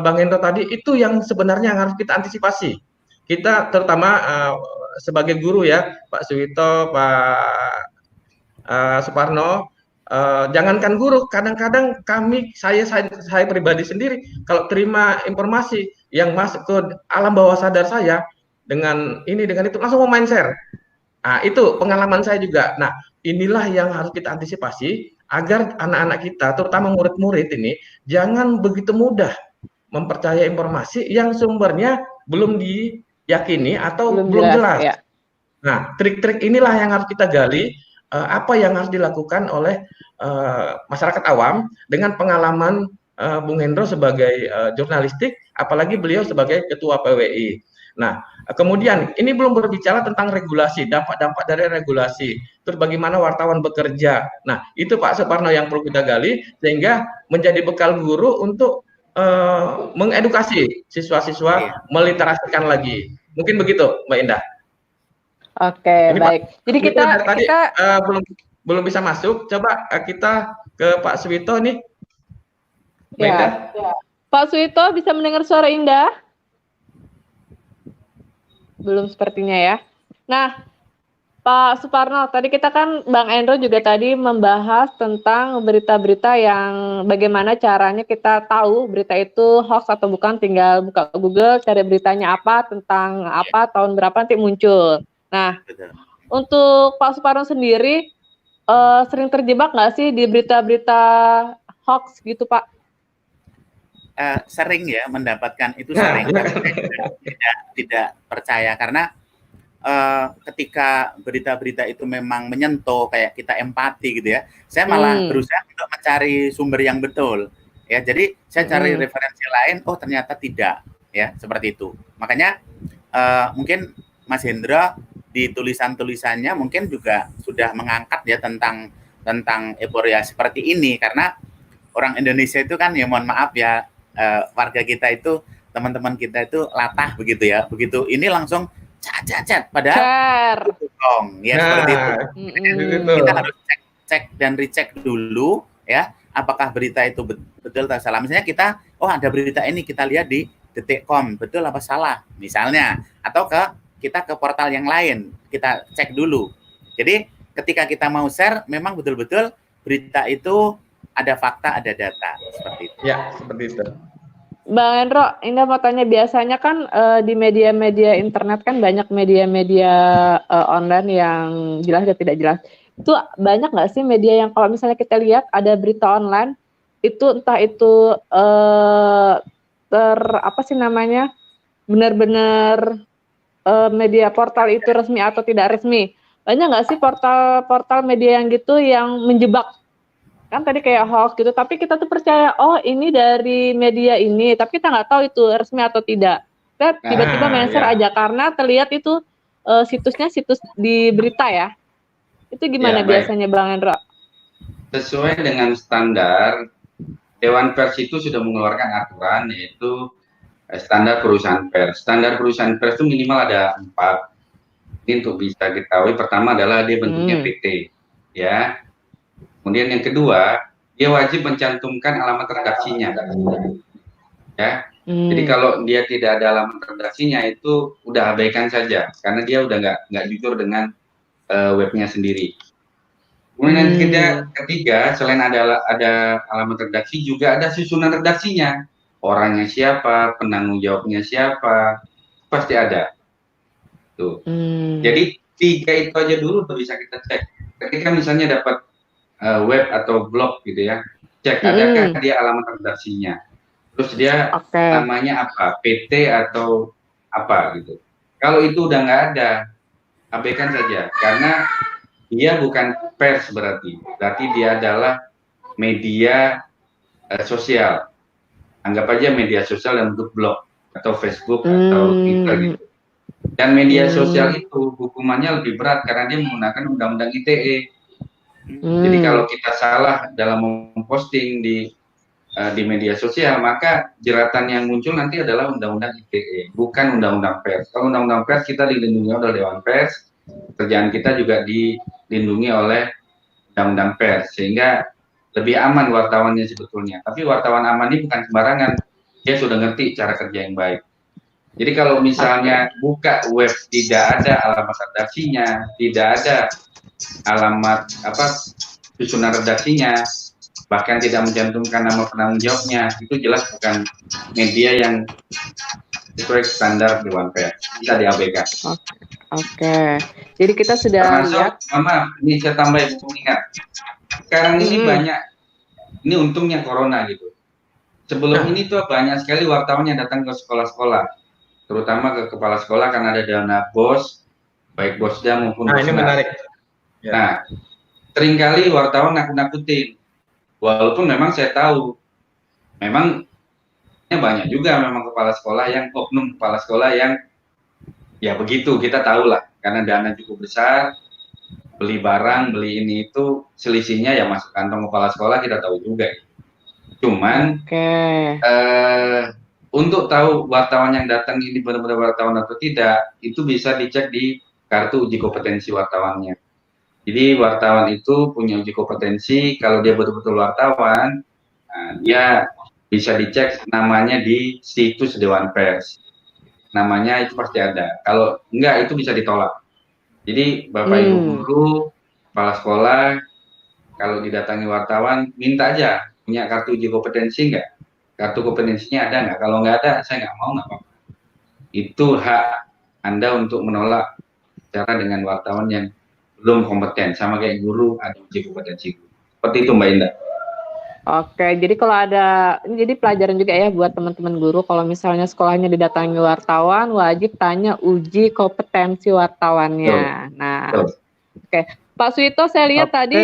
Bang Hendro tadi itu yang sebenarnya yang harus kita antisipasi. Kita terutama sebagai guru ya, Pak Suwito, Pak Suparno, jangankan guru, kadang-kadang saya pribadi sendiri kalau terima informasi yang masuk ke alam bawah sadar saya dengan ini dengan itu langsung mau main share. Nah, itu pengalaman saya juga. Nah, inilah yang harus kita antisipasi agar anak-anak kita, terutama murid-murid ini, jangan begitu mudah mempercayai informasi yang sumbernya belum diyakini atau belum jelas. Ya. Nah, trik-trik inilah yang harus kita gali, apa yang harus dilakukan oleh masyarakat awam dengan pengalaman Bung Hendro sebagai jurnalistik, apalagi beliau sebagai ketua PWI. Nah, kemudian ini belum berbicara tentang regulasi, dampak-dampak dari regulasi, terus bagaimana wartawan bekerja. Nah, itu Pak Suparno yang perlu kita gali sehingga menjadi bekal guru untuk mengedukasi siswa-siswa, meliterasikan lagi. Mungkin begitu, Mbak Indah. Oke, ini, baik. Jadi kita belum belum bisa masuk. Coba kita ke Pak Suwito nih. Mbak Ya. Indah. Pak Suwito bisa mendengar suara Indah? Belum sepertinya ya. Nah, Pak Suparno, tadi kita kan Bang Endro juga tadi membahas tentang berita-berita yang bagaimana caranya kita tahu berita itu hoax atau bukan, tinggal buka Google, cari beritanya apa, tentang apa, tahun berapa nanti muncul. Nah, Betul. untuk Pak Suparno sendiri, sering terjebak nggak sih di berita-berita hoax gitu, Pak? Sering ya mendapatkan itu sering, tapi tidak percaya karena ketika berita-berita itu memang menyentuh kayak kita empati gitu ya, saya malah berusaha untuk mencari sumber yang betul ya. Jadi saya cari referensi lain, oh ternyata tidak ya, seperti itu. Makanya mungkin Mas Hendra di tulisan-tulisannya mungkin juga sudah mengangkat ya tentang euforia seperti ini, karena orang Indonesia itu kan ya mohon maaf ya, warga kita itu, teman-teman kita itu latah begitu ya, begitu ini langsung cat padahal dong ya, seperti itu. Kita harus cek dan recheck dulu ya, apakah berita itu betul atau salah. Misalnya kita, oh ada berita ini, kita lihat di detik.com, betul apa salah misalnya, atau kita ke portal yang lain, kita cek dulu. Jadi ketika kita mau share, memang betul-betul berita itu ada fakta, ada data, seperti itu. Ya, seperti itu. Bang Endro, Indah mau tanya, biasanya kan di media-media internet kan banyak media-media online yang jelas dan tidak jelas. Itu banyak nggak sih media yang kalau misalnya kita lihat ada berita online, itu entah itu apa sih namanya, benar-benar media portal itu resmi atau tidak resmi. Banyak nggak sih portal-portal media yang gitu yang menjebak? Kan tadi kayak hoax gitu, tapi kita tuh percaya, oh ini dari media ini, tapi kita nggak tahu itu resmi atau tidak. Kita tiba-tiba share aja karena terlihat itu situsnya situs di berita ya. Itu gimana biasanya Bang Endro? Sesuai dengan standar, Dewan Pers itu sudah mengeluarkan aturan, yaitu standar perusahaan pers. Standar perusahaan pers itu minimal ada 4. Ini untuk bisa ketahui, pertama adalah dia bentuknya PT, ya. Kemudian yang kedua, dia wajib mencantumkan alamat redaksinya, ya. Jadi kalau dia tidak ada alamat redaksinya, itu udah abaikan saja, karena dia udah nggak jujur dengan webnya sendiri. Kemudian yang ketiga, selain ada alamat redaksi, juga ada susunan redaksinya. Orangnya siapa, penanggung jawabnya siapa, pasti ada. Tuh. Jadi 3 itu aja dulu tuh bisa kita cek. Ketika misalnya dapat web atau blog gitu ya, cek adakah dia alamat redaksinya, terus dia namanya apa, PT atau apa gitu. Kalau itu udah nggak ada, abaikan saja, karena dia bukan pers, berarti dia adalah media sosial. Anggap aja media sosial dalam bentuk blog atau Facebook atau Twitter gitu. Dan media sosial itu hukumannya lebih berat karena dia menggunakan undang-undang ITE. Jadi kalau kita salah dalam memposting di media sosial, maka jeratan yang muncul nanti adalah undang-undang ITE, bukan undang-undang pers. Kalau undang-undang pers kita dilindungi oleh Dewan Pers, kerjaan kita juga dilindungi oleh undang-undang pers, sehingga lebih aman wartawannya sebetulnya. Tapi wartawan aman ini bukan sembarangan, dia sudah ngerti cara kerja yang baik. Jadi kalau misalnya buka web tidak ada alamat redaksinya, tidak ada alamat susunan redaksinya, bahkan tidak mencantumkan nama penanggung jawabnya, itu jelas bukan media yang sesuai standar Dewan Pers, bisa diabaikan. Oke. Jadi kita sudah lihat. Ini saya tambah ingat. Sekarang ini banyak, ini untungnya corona gitu. Sebelum ini tuh banyak sekali wartawan yang datang ke sekolah-sekolah, terutama ke kepala sekolah, karena ada dana BOS, baik BOSDA maupun BOSNAS. Ini menarik. Ya. Nah, seringkali wartawan nakut-nakutin, walaupun memang saya tahu, memang banyak juga memang kepala sekolah yang oknum kepala sekolah yang ya begitu, kita tahu lah, karena dana cukup besar, beli barang, beli ini itu, selisihnya ya masuk kantong kepala sekolah, kita tahu juga. Cuman untuk tahu wartawan yang datang ini benar-benar wartawan atau tidak, itu bisa dicek di kartu uji kompetensi wartawannya. Jadi wartawan itu punya uji kompetensi, kalau dia betul-betul wartawan, dia bisa dicek namanya di situs Dewan Pers. Namanya itu pasti ada. Kalau enggak itu bisa ditolak. Jadi Bapak Ibu guru, kepala sekolah, kalau didatangi wartawan, minta aja punya kartu uji kompetensi enggak? Kartu kompetensinya ada enggak? Kalau enggak ada, saya nggak mau, nggak apa-apa. Itu hak Anda untuk menolak cara dengan wartawan yang belum kompeten, sama kayak guru ada uji kompetensi guru. Seperti itu Mbak Indah. Oke, jadi kalau ada, ini jadi pelajaran juga ya buat teman-teman guru, kalau misalnya sekolahnya didatangi wartawan, wajib tanya uji kompetensi wartawannya. Nah, oke. Pak Suito, saya lihat tadi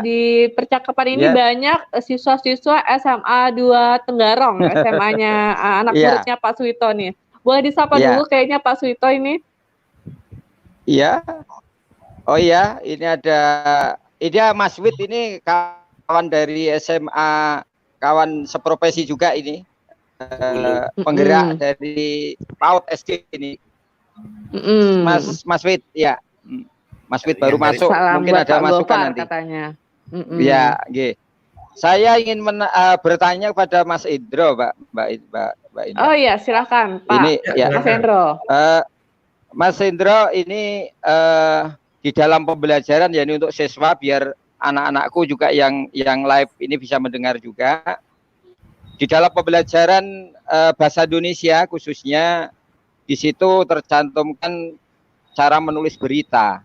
di percakapan ini banyak siswa-siswa SMA 2 Tenggarong, SMA-nya anak muridnya Pak Suito nih. Boleh disapa dulu kayaknya Pak Suito ini? Iya. Oh iya, ini ada Mas Wid ini kawan dari SMA, kawan seprofesi juga ini, penggerak dari PAUD SD ini. Mas Wid, ya. Mas Wid baru masuk, mungkin ada masukan nanti. Katanya. Ya, G. Saya ingin bertanya kepada Mas Indro, Mbak Indro. Oh iya, silakan Pak. Ini, Mas Indro. Mas Indro ini di dalam pembelajaran ya ini untuk siswa biar anak-anakku juga yang live ini bisa mendengar juga. Di dalam pembelajaran bahasa Indonesia khususnya di situ tercantumkan cara menulis berita.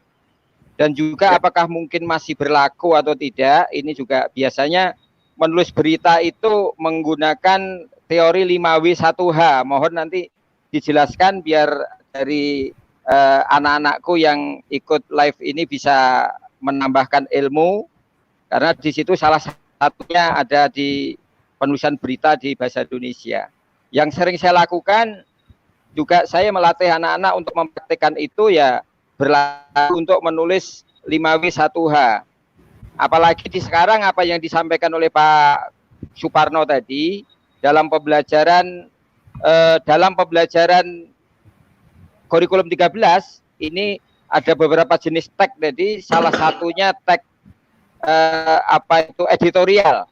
Dan juga apakah mungkin masih berlaku atau tidak, ini juga biasanya menulis berita itu menggunakan teori 5W1H. Mohon nanti dijelaskan biar dari anak-anakku yang ikut live ini bisa menambahkan ilmu, karena di situ salah satunya ada di penulisan berita di bahasa Indonesia. Yang sering saya lakukan juga saya melatih anak-anak untuk mempraktikkan itu ya berlaku untuk menulis 5W1H. Apalagi di sekarang apa yang disampaikan oleh Pak Suparno tadi dalam pembelajaran kurikulum 13 ini ada beberapa jenis tag, jadi salah satunya tag editorial.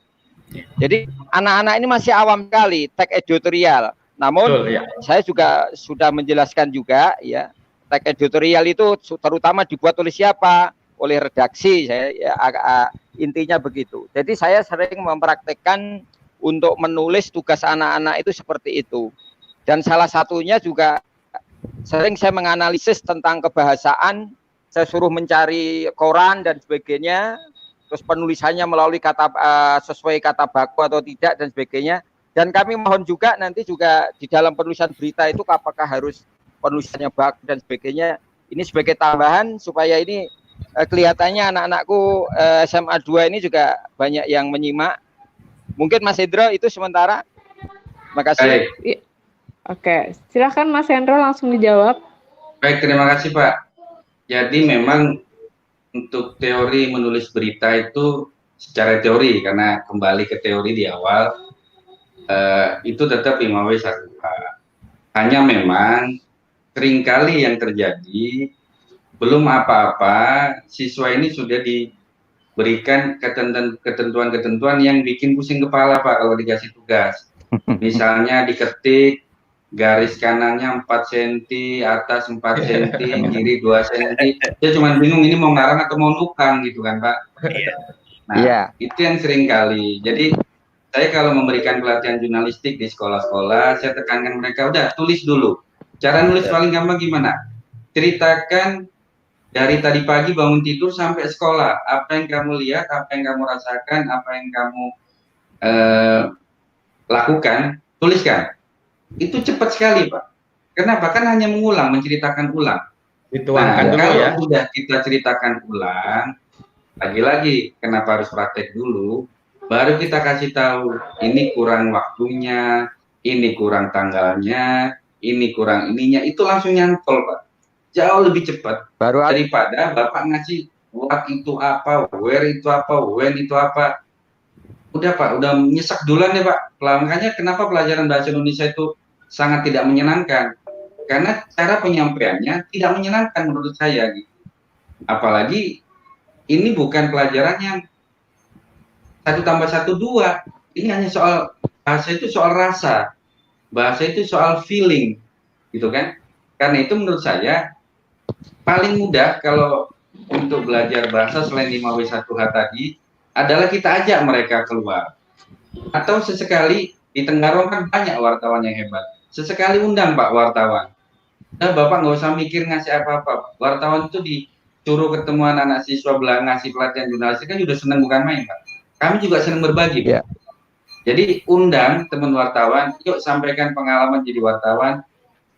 Jadi anak-anak ini masih awam sekali tag editorial. Namun saya juga sudah menjelaskan juga ya, tag editorial itu terutama dibuat oleh siapa? Oleh redaksi. Intinya begitu. Jadi saya sering mempraktekkan untuk menulis tugas anak-anak itu seperti itu. Dan salah satunya juga sering saya menganalisis tentang kebahasaan, saya suruh mencari koran dan sebagainya, terus penulisannya melalui kata sesuai kata baku atau tidak dan sebagainya. Dan kami mohon juga nanti juga di dalam penulisan berita itu apakah harus penulisannya baku dan sebagainya. Ini sebagai tambahan supaya ini kelihatannya anak-anakku SMA 2 ini juga banyak yang menyimak. Mungkin Mas Hendro itu sementara. Terima kasih. Oke, silakan Mas Hendro langsung dijawab. Baik, terima kasih Pak. Jadi memang untuk teori menulis berita itu secara teori, karena kembali ke teori di awal, itu tetap 5W1H. Hanya memang seringkali yang terjadi, belum apa-apa, siswa ini sudah diberikan ketentuan-ketentuan yang bikin pusing kepala Pak kalau dikasih tugas. Misalnya diketik, garis kanannya 4 cm, atas 4 cm, kiri 2 cm. Dia cuma bingung ini mau ngarang atau mau nukang gitu kan Pak. Nah, itu yang sering kali. Jadi saya kalau memberikan pelatihan jurnalistik di sekolah-sekolah, saya tekankan mereka, udah tulis dulu. Cara nulis paling gampang gimana? Ceritakan dari tadi pagi bangun tidur sampai sekolah. Apa yang kamu lihat, apa yang kamu rasakan, apa yang kamu lakukan, tuliskan. Itu cepat sekali Pak. Kenapa? Kan hanya mengulang, menceritakan ulang. Dituangkan dulu kalau ya. sudah kita ceritakan ulang, lagi-lagi kenapa harus praktek dulu, baru kita kasih tahu ini kurang waktunya, ini kurang tanggalnya, ini kurang ininya, itu langsung nyantol Pak. Jauh lebih cepat daripada Bapak ngasih what itu apa, where itu apa, when itu apa. Udah Pak, udah nyesek duluan ya Pak. Makanya kenapa pelajaran bahasa Indonesia itu sangat tidak menyenangkan, karena cara penyampaiannya tidak menyenangkan menurut saya gitu. Apalagi ini bukan pelajaran yang 1+1=2. Ini hanya soal bahasa, itu soal rasa, bahasa itu soal feeling, gitu kan? Karena itu menurut saya paling mudah kalau untuk belajar bahasa selain 5W1H tadi adalah kita ajak mereka keluar. Atau sesekali di Tenggarong kan banyak wartawan yang hebat. Sesekali undang Pak wartawan. Nah, Bapak nggak usah mikir ngasih apa-apa. Wartawan itu disuruh ketemu anak-anak siswa ngasih pelatihan jurnalistik kan sudah senang, bukan main Pak. Kami juga senang berbagi. Yeah. Jadi undang teman wartawan, yuk sampaikan pengalaman jadi wartawan,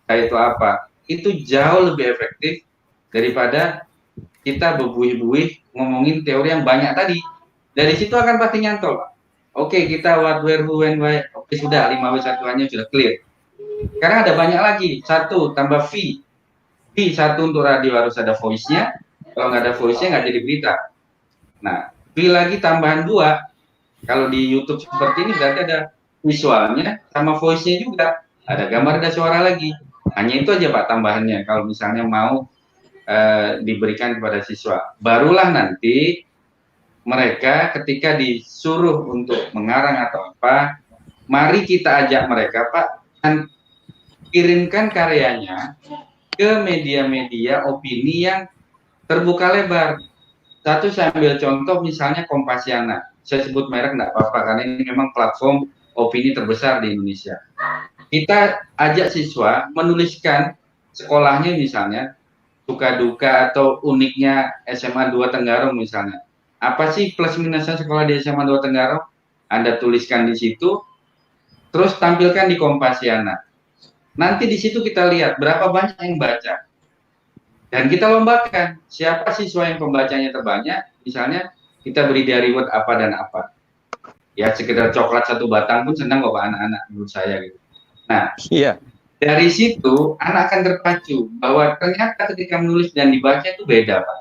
kayak itu apa. Itu jauh lebih efektif daripada kita berbuih-buih ngomongin teori yang banyak tadi. Dari situ akan pasti nyantol, Pak. Oke, kita what, where, who, when, why. Oke, sudah 5W1H-nya sudah clear. Sekarang ada banyak lagi. 1 tambah V. V 1 untuk radio harus ada voice-nya. Kalau nggak ada voice-nya nggak jadi berita. Nah, V lagi tambahan 2. Kalau di YouTube seperti ini berarti ada visualnya sama voice-nya juga. Ada gambar, ada suara lagi. Hanya itu aja Pak tambahannya. Kalau misalnya mau diberikan kepada siswa. Barulah nanti mereka ketika disuruh untuk mengarang atau apa, mari kita ajak mereka, Pak, dan kirimkan karyanya ke media-media opini yang terbuka lebar. Satu, saya ambil contoh misalnya Kompasiana. Saya sebut merek enggak apa-apa karena ini memang platform opini terbesar di Indonesia. Kita ajak siswa menuliskan sekolahnya misalnya, suka duka atau uniknya SMA 2 Tenggarong misalnya. Apa sih plus minusnya sekolah di SMA 2 Tenggarong? Anda tuliskan di situ, terus tampilkan di Kompasiana. Nanti di situ kita lihat berapa banyak yang baca. Dan kita lombakan, siapa siswa yang pembacanya terbanyak, misalnya kita beri dia reward apa dan apa. Ya sekedar coklat 1 batang pun senang kok anak-anak menurut saya gitu. Nah, dari situ anak akan terpacu bahwa ternyata ketika menulis dan dibaca itu beda Pak.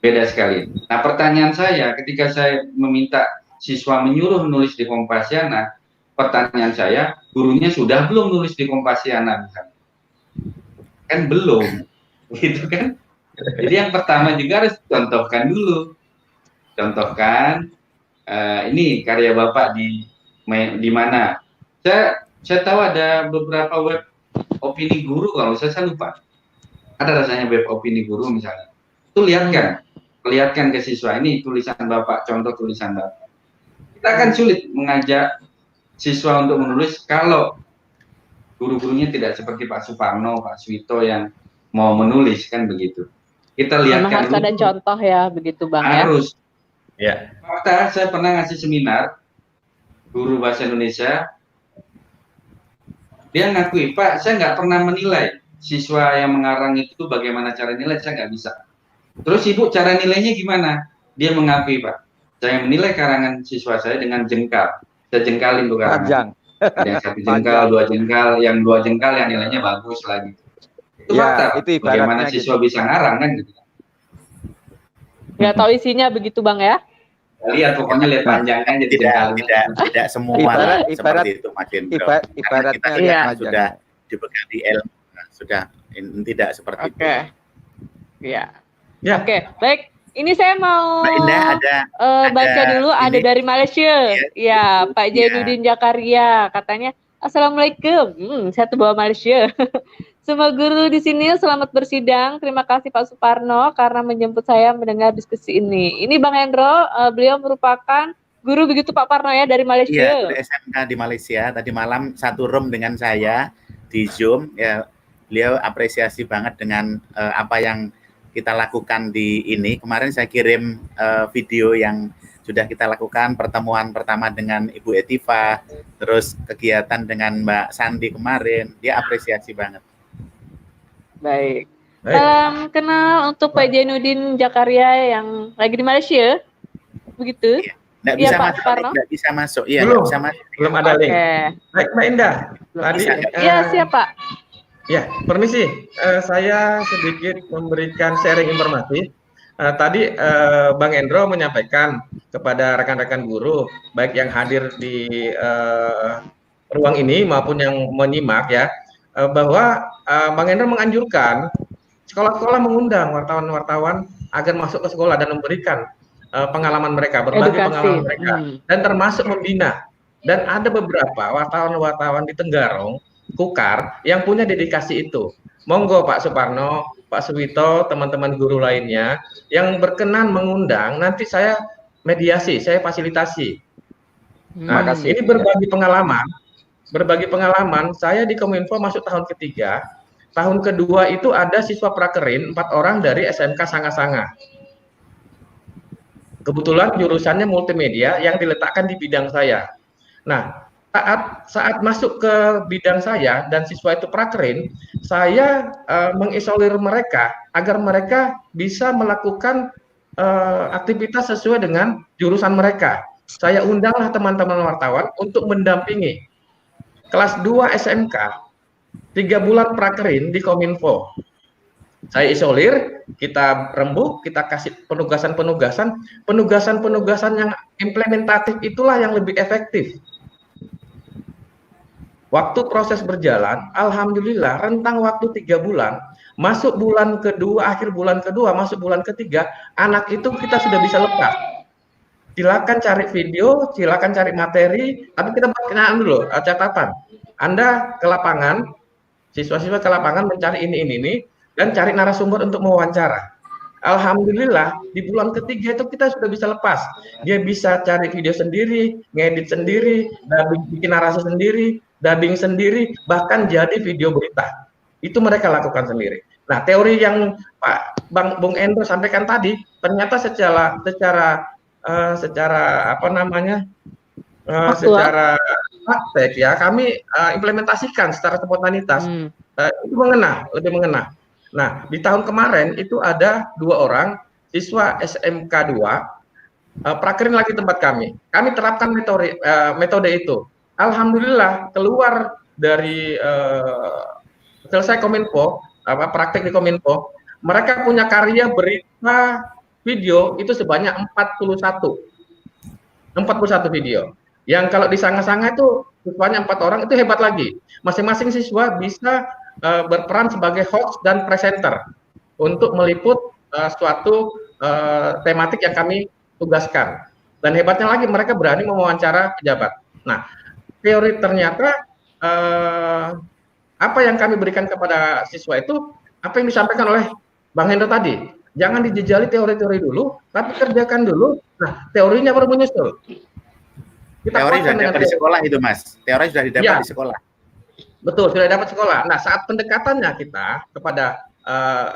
Beda sekali. Nah pertanyaan saya ketika saya meminta siswa menyuruh menulis di Kompasiana, pertanyaan saya, gurunya sudah belum nulis di Kompasiana? Kan belum, gitu kan? Jadi yang pertama juga harus contohkan dulu. Contohkan, ini karya Bapak di mana? Saya tahu ada beberapa web opini guru, kalau saya lupa. Ada rasanya web opini guru misalnya. Itu lihatkan ke siswa, ini tulisan Bapak, contoh tulisan Bapak. Kita akan sulit mengajak siswa untuk menulis kalau guru-gurunya tidak seperti Pak Suparno, Pak Suwito yang mau menulis, kan begitu. Kita lihatkan harus ada contoh ya, begitu Bang harus. Ya. Fakta, saya pernah ngasih seminar guru bahasa Indonesia. Dia ngakui, Pak, saya nggak pernah menilai siswa yang mengarang itu bagaimana cara nilai, saya nggak bisa. Terus Ibu cara nilainya gimana? Dia mengakui, Pak, saya menilai karangan siswa saya dengan jengkal. Saya jengkalin tuh karangan. Yang 1 jengkal, 2 jengkal, yang 2 jengkal yang nilainya bagus lagi. Itu fakta. Itu bagaimana siswa gitu bisa ngarang kan gitu. Nggak tahu isinya begitu Bang ya? Lihat pokoknya lihat panjangnya jadi tidak semua seperti itu Mas Hendro. Ibaratnya kita sudah dibekali ilmu, sudah tidak seperti itu. Oke. Ya. Oke, baik. Ini saya mau baca dulu, ada dari Malaysia. Ya, Pak Jainuddin Jakaria katanya, Assalamualaikum. Saya tuh bawa Malaysia. Semua guru di sini selamat bersidang. Terima kasih Pak Suparno karena menjemput saya mendengar diskusi ini. Ini Bang Hendro, beliau merupakan guru begitu Pak Parno ya dari Malaysia. Iya, dari SMK di Malaysia. Tadi malam satu room dengan saya di Zoom. Ya, beliau apresiasi banget dengan apa yang kita lakukan di ini. Kemarin saya kirim video yang sudah kita lakukan, pertemuan pertama dengan Ibu Etiva, terus kegiatan dengan Mbak Sandi kemarin. Dia apresiasi banget. Baik. Salam kenal untuk Pak Jainuddin Jakaria yang lagi di Malaysia. Begitu? Nggak bisa masuk, nggak bisa masuk. Iya, belum, bisa masuk. Belum ada link. Baik, Mbak Indah. Tadi, iya, siapa? Ya, permisi. Saya sedikit memberikan sharing informasi. Tadi Bang Hendro menyampaikan kepada rekan-rekan guru, baik yang hadir di ruang ini maupun yang menyimak ya, bahwa Bang Hendro menganjurkan sekolah-sekolah mengundang wartawan-wartawan agar masuk ke sekolah dan memberikan pengalaman mereka, berbagi Edukasi. pengalaman mereka, dan termasuk membina. Dan ada beberapa wartawan-wartawan di Tenggarong, Kukar, yang punya dedikasi itu. Monggo Pak Suparno, Pak Suwito, teman-teman guru lainnya yang berkenan mengundang, nanti saya mediasi, saya fasilitasi. Nah, ini berbagi pengalaman. Saya di Kominfo masuk tahun ketiga, tahun kedua itu ada siswa prakerin 4 orang dari SMK Sanga-Sanga. Kebetulan jurusannya multimedia yang diletakkan di bidang saya. Nah, saat masuk ke bidang saya dan siswa itu prakerin, saya mengisolir mereka agar mereka bisa melakukan aktivitas sesuai dengan jurusan mereka. Saya undanglah teman-teman wartawan untuk mendampingi kelas 2 SMK 3 bulan prakerin di Kominfo. Saya isolir, kita rembuk, kita kasih penugasan yang implementatif, itulah yang lebih efektif. Waktu proses berjalan, alhamdulillah rentang waktu 3 bulan, masuk bulan kedua, akhir bulan kedua, masuk bulan ketiga, anak itu kita sudah bisa lepas. Silakan cari video, silakan cari materi, tapi kita perkenaan dulu catatan. Anda ke lapangan, siswa-siswa ke lapangan mencari ini, dan cari narasumber untuk mewawancara. Alhamdulillah di bulan ketiga itu kita sudah bisa lepas. Dia bisa cari video sendiri, ngedit sendiri, bikin narasi sendiri, dubbing sendiri, bahkan jadi video berita. Itu mereka lakukan sendiri. Nah, teori yang Bung Endro sampaikan tadi ternyata secara praktek ya kami implementasikan secara spontanitas. Itu lebih mengena. Nah, di tahun kemarin itu ada 2 orang siswa SMK 2 prakerin lagi tempat kami. Kami terapkan metode itu. Alhamdulillah keluar dari selesai Kominfo, praktek di Kominfo, mereka punya karya berita video itu sebanyak 41 video. Yang kalau di Sanga-Sanga itu siswanya 4 orang, itu hebat lagi. Masing-masing siswa bisa berperan sebagai host dan presenter untuk meliput suatu tematik yang kami tugaskan. Dan hebatnya lagi mereka berani mewawancara pejabat. Nah, teori ternyata apa yang kami berikan kepada siswa itu apa yang disampaikan oleh Bang Hendro tadi. Jangan dijejali teori-teori dulu, tapi kerjakan dulu. Nah, teorinya baru menyusul. Teori sudah dapat di sekolah itu, Mas. Teori sudah didapat di sekolah. Betul, sudah dapat sekolah. Nah, saat pendekatannya kita kepada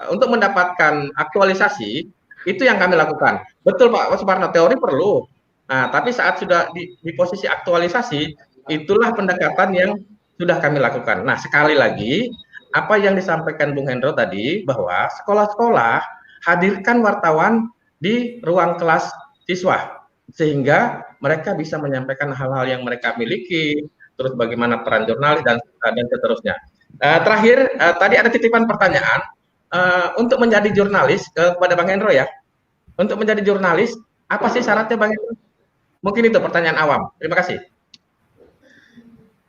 untuk mendapatkan aktualisasi, itu yang kami lakukan. Betul Pak Suparno, teori perlu. Nah, tapi saat sudah di posisi aktualisasi, itulah pendekatan yang sudah kami lakukan. Nah, sekali lagi, apa yang disampaikan Bung Hendro tadi, bahwa sekolah-sekolah hadirkan wartawan di ruang kelas siswa, sehingga mereka bisa menyampaikan hal-hal yang mereka miliki, terus bagaimana peran jurnalis dan seterusnya. Terakhir, tadi ada titipan pertanyaan untuk menjadi jurnalis kepada Bang Hendro ya. Untuk menjadi jurnalis, apa sih syaratnya Bang Hendro? Mungkin itu pertanyaan awam. Terima kasih.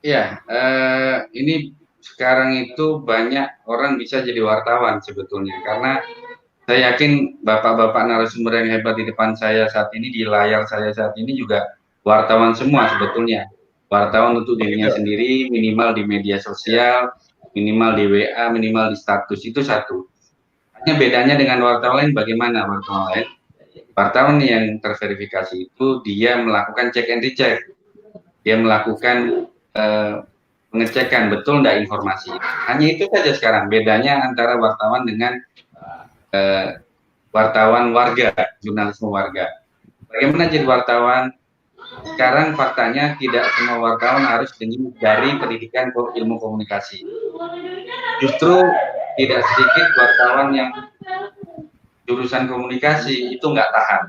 Ya, ini sekarang itu banyak orang bisa jadi wartawan sebetulnya, karena saya yakin bapak-bapak narasumber yang hebat di depan saya saat ini, di layar saya saat ini juga wartawan semua sebetulnya. Wartawan untuk dirinya sendiri, minimal di media sosial, minimal di WA, minimal di status, itu satu. Hanya bedanya dengan wartawan lain, bagaimana wartawan lain? Wartawan yang terverifikasi itu dia melakukan check and recheck, dia melakukan pengecekan betul enggak informasi. Hanya itu saja sekarang bedanya antara wartawan dengan wartawan warga, jurnalisme warga. Bagaimana jadi wartawan? Sekarang faktanya tidak semua wartawan harus dari pendidikan ilmu komunikasi. Justru tidak sedikit wartawan yang jurusan komunikasi itu nggak tahan.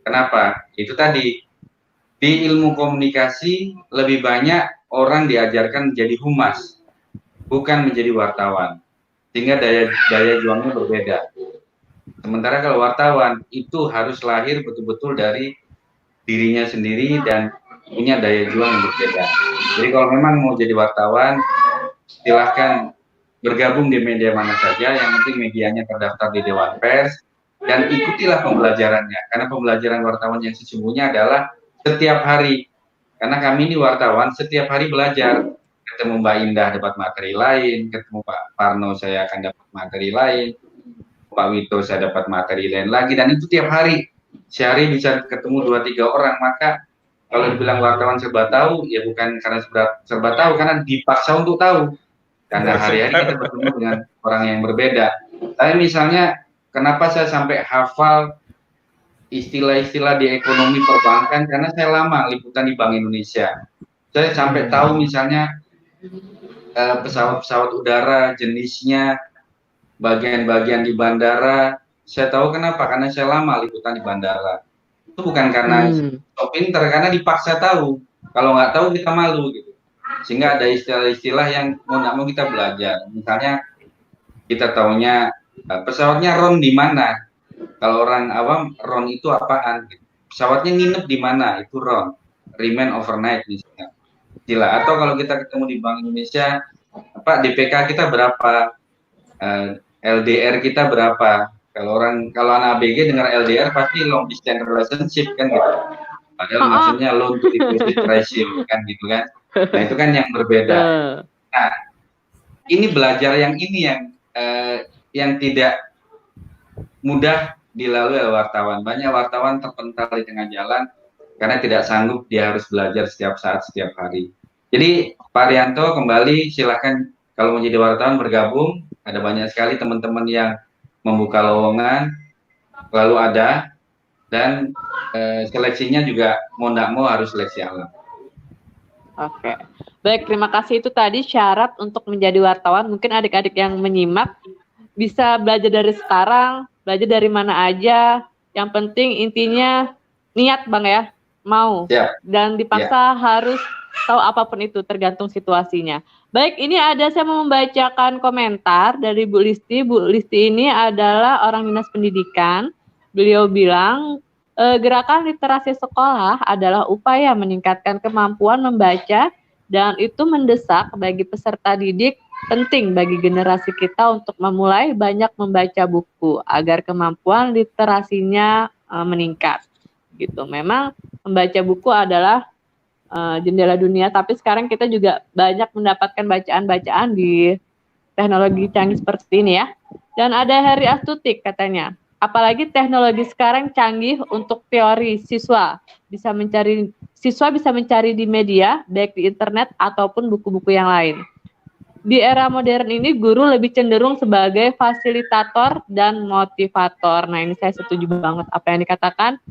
Kenapa? Itu tadi, di ilmu komunikasi lebih banyak orang diajarkan jadi humas, bukan menjadi wartawan, sehingga daya juangnya berbeda. Sementara kalau wartawan itu harus lahir betul-betul dari dirinya sendiri dan punya daya juang yang berbeda. Jadi kalau memang mau jadi wartawan, silahkan bergabung di media mana saja, yang penting medianya terdaftar di Dewan Pers, dan ikutilah pembelajarannya, karena pembelajaran wartawan yang sesungguhnya adalah setiap hari, karena kami ini wartawan setiap hari belajar, ketemu Mbak Indah dapat materi lain, ketemu Pak Parno saya akan dapat materi lain, Pak Wito saya dapat materi lain lagi, dan itu tiap hari, sehari bisa ketemu 2-3 orang. Maka kalau dibilang wartawan serba tahu, ya bukan karena serba tahu, karena dipaksa untuk tahu, karena hari-hari kita bertemu dengan orang yang berbeda. Tapi misalnya, kenapa saya sampai hafal istilah-istilah di ekonomi perbankan? Karena saya lama liputan di Bank Indonesia. Saya sampai tahu misalnya pesawat-pesawat udara, jenisnya, bagian-bagian di bandara. Saya tahu kenapa, karena saya lama liputan di bandara. Itu bukan karena sok pinter, karena dipaksa tahu. Kalau nggak tahu kita malu gitu. Sehingga ada istilah-istilah yang mau nggak mau kita belajar. Misalnya kita taunya pesawatnya RON di mana. Kalau orang awam, RON itu apaan? Pesawatnya nginep di mana? Itu RON. Remain overnight misalnya. Atau kalau kita ketemu di Bank Indonesia, Pak, DPK kita berapa? LDR kita berapa? Kalau anak ABG dengar LDR pasti long distance relationship kan gitu. Padahal maksudnya loan to deposit ratio kan gitu kan. Nah, itu kan yang berbeda. Nah, ini belajar yang ini yang tidak mudah dilalui oleh wartawan. Banyak wartawan terpental di tengah jalan karena tidak sanggup, dia harus belajar setiap saat, setiap hari. Jadi Pak Rianto kembali silahkan kalau menjadi wartawan bergabung. Ada banyak sekali teman-teman yang membuka lowongan, lalu ada, dan seleksinya juga mau tidak mau harus seleksi alam. Oke, baik, terima kasih. Itu tadi syarat untuk menjadi wartawan. Mungkin adik-adik yang menyimak bisa belajar dari sekarang, belajar dari mana aja. Yang penting intinya niat Bang ya, mau. Dan dipaksa harus tahu apapun itu, tergantung situasinya. Baik, ini saya mau membacakan komentar dari Bu Listi. Bu Listi ini adalah orang Dinas Pendidikan. Beliau bilang, gerakan literasi sekolah adalah upaya meningkatkan kemampuan membaca dan itu mendesak bagi peserta didik, penting bagi generasi kita untuk memulai banyak membaca buku agar kemampuan literasinya meningkat. Gitu. Memang membaca buku adalah jendela dunia, tapi sekarang kita juga banyak mendapatkan bacaan-bacaan di teknologi canggih seperti ini ya. Dan ada Heri Astutik katanya, apalagi teknologi sekarang canggih untuk teori, siswa bisa mencari di media, baik di internet ataupun buku-buku yang lain. Di era modern ini guru lebih cenderung sebagai fasilitator dan motivator. Nah, ini saya setuju banget apa yang dikatakan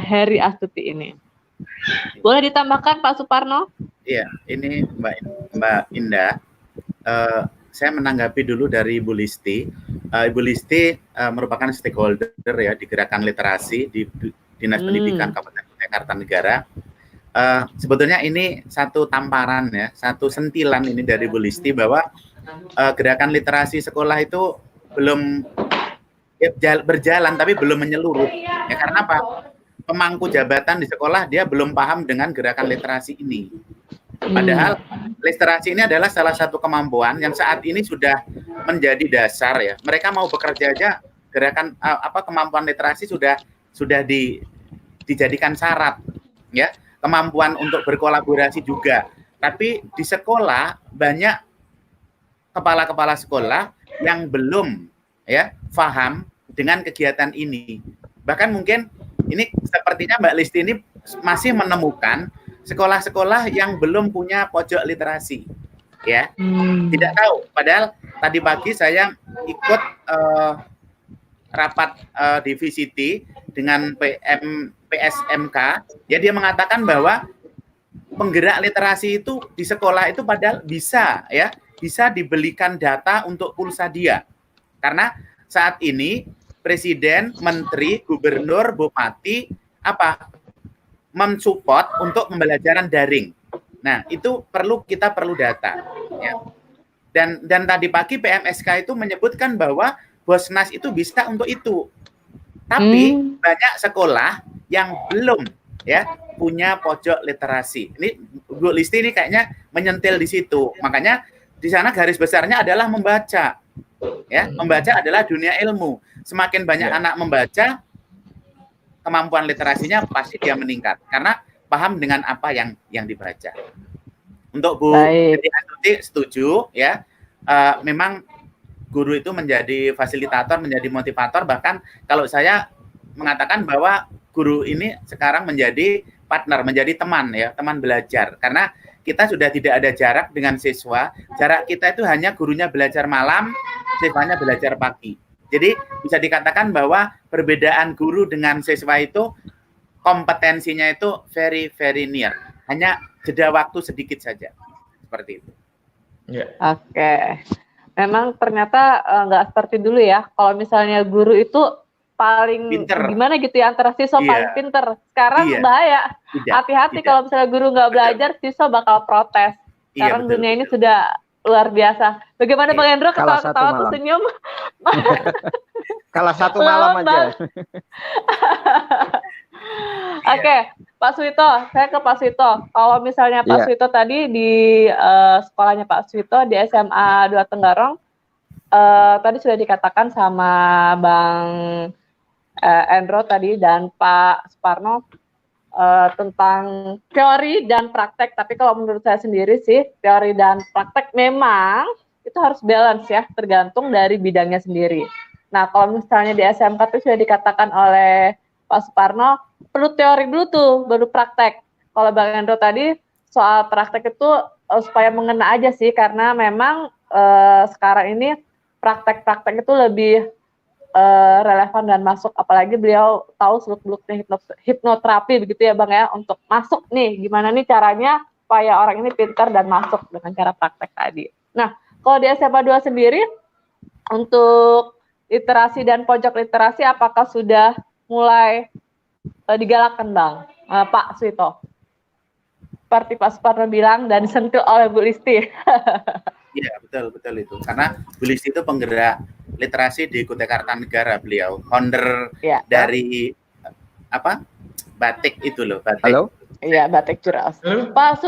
Heri Astuti ini. Boleh ditambahkan Pak Suparno? Iya, ini Mbak Indah. Saya menanggapi dulu dari Ibu Listi. Ibu Listi merupakan stakeholder ya di gerakan literasi di Dinas Pendidikan Kabupaten Kartanegara. Sebetulnya ini satu tamparan ya, satu sentilan ini dari Ibu Listi bahwa gerakan literasi sekolah itu belum berjalan tapi belum menyeluruh. Ya karena apa? Pemangku jabatan di sekolah dia belum paham dengan gerakan literasi ini. Padahal literasi ini adalah salah satu kemampuan yang saat ini sudah menjadi dasar ya. Mereka mau bekerja aja gerakan kemampuan literasi sudah dijadikan syarat ya. Kemampuan untuk berkolaborasi juga. Tapi di sekolah banyak kepala-kepala sekolah yang belum ya paham dengan kegiatan ini. Bahkan mungkin ini sepertinya Mbak Listi ini masih menemukan sekolah-sekolah yang belum punya pojok literasi, ya. Tidak tahu. Padahal tadi pagi saya ikut rapat divisi dengan PSMK, ya dia mengatakan bahwa penggerak literasi itu di sekolah itu padahal bisa dibelikan data untuk pulsa dia, karena saat ini Presiden, Menteri, Gubernur, Bupati mensupport untuk pembelajaran daring. Nah, itu kita perlu data. Ya. Dan tadi pagi PMSK itu menyebutkan bahwa Bosnas itu bisa untuk itu. Tapi banyak sekolah yang belum punya pojok literasi. Ini Bu Listi ini kayaknya menyentil di situ. Makanya di sana garis besarnya adalah membaca. Ya, membaca adalah dunia ilmu. Semakin banyak anak membaca, kemampuan literasinya pasti dia meningkat karena paham dengan apa yang dibaca. Untuk Bu Astuti setuju ya. Memang guru itu menjadi fasilitator, menjadi motivator, bahkan kalau saya mengatakan bahwa guru ini sekarang menjadi partner, menjadi teman ya, teman belajar. Karena kita sudah tidak ada jarak dengan siswa. Jarak kita itu hanya gurunya belajar malam, siswanya belajar pagi. Jadi bisa dikatakan bahwa perbedaan guru dengan siswa itu kompetensinya itu very very near. Hanya jeda waktu sedikit saja. Seperti itu. Oke. Memang ternyata nggak seperti dulu ya. Kalau misalnya guru itu paling pinter. Gimana gitu ya, antara siswa paling pinter. Sekarang bahaya. Hati-hati kalau misalnya guru nggak belajar, siswa bakal protes. Sekarang dunia ini sudah luar biasa. Bagaimana Bang Hendro, ketawa-ketawa tuh senyum? Kalah satu malam aja. Oke, Pak Suwito, saya ke Pak Suwito. Kalau misalnya Pak Suwito tadi di sekolahnya Pak Suwito di SMA 2 Tenggarong, tadi sudah dikatakan sama Bang Hendro tadi dan Pak Suparno tentang teori dan praktek. Tapi kalau menurut saya sendiri sih, teori dan praktek memang itu harus balance ya, tergantung dari bidangnya sendiri. Nah, kalau misalnya di SMK itu sudah dikatakan oleh Pak Suparno, perlu teori dulu tuh, baru praktek. Kalau Bang Hendro tadi, soal praktek itu supaya mengena aja sih, karena memang sekarang ini praktek-praktek itu lebih relevan dan masuk, apalagi beliau tahu seluk-beluknya hipnoterapi begitu ya Bang ya, untuk masuk nih, gimana nih caranya supaya orang ini pintar dan masuk dengan cara praktek tadi. Nah, kalau di SMA 2 sendiri, untuk literasi dan pojok literasi apakah sudah mulai digalakkan Bang, Pak Suwito? Seperti Pak Suparno bilang dan disentuh oleh Bu Listi. Iya, betul itu. Karena Bu Listi itu penggerak literasi di Kutai Kartanegara, beliau founder dari batik itu loh, batik. Halo? Iya, batik Curaos. Pak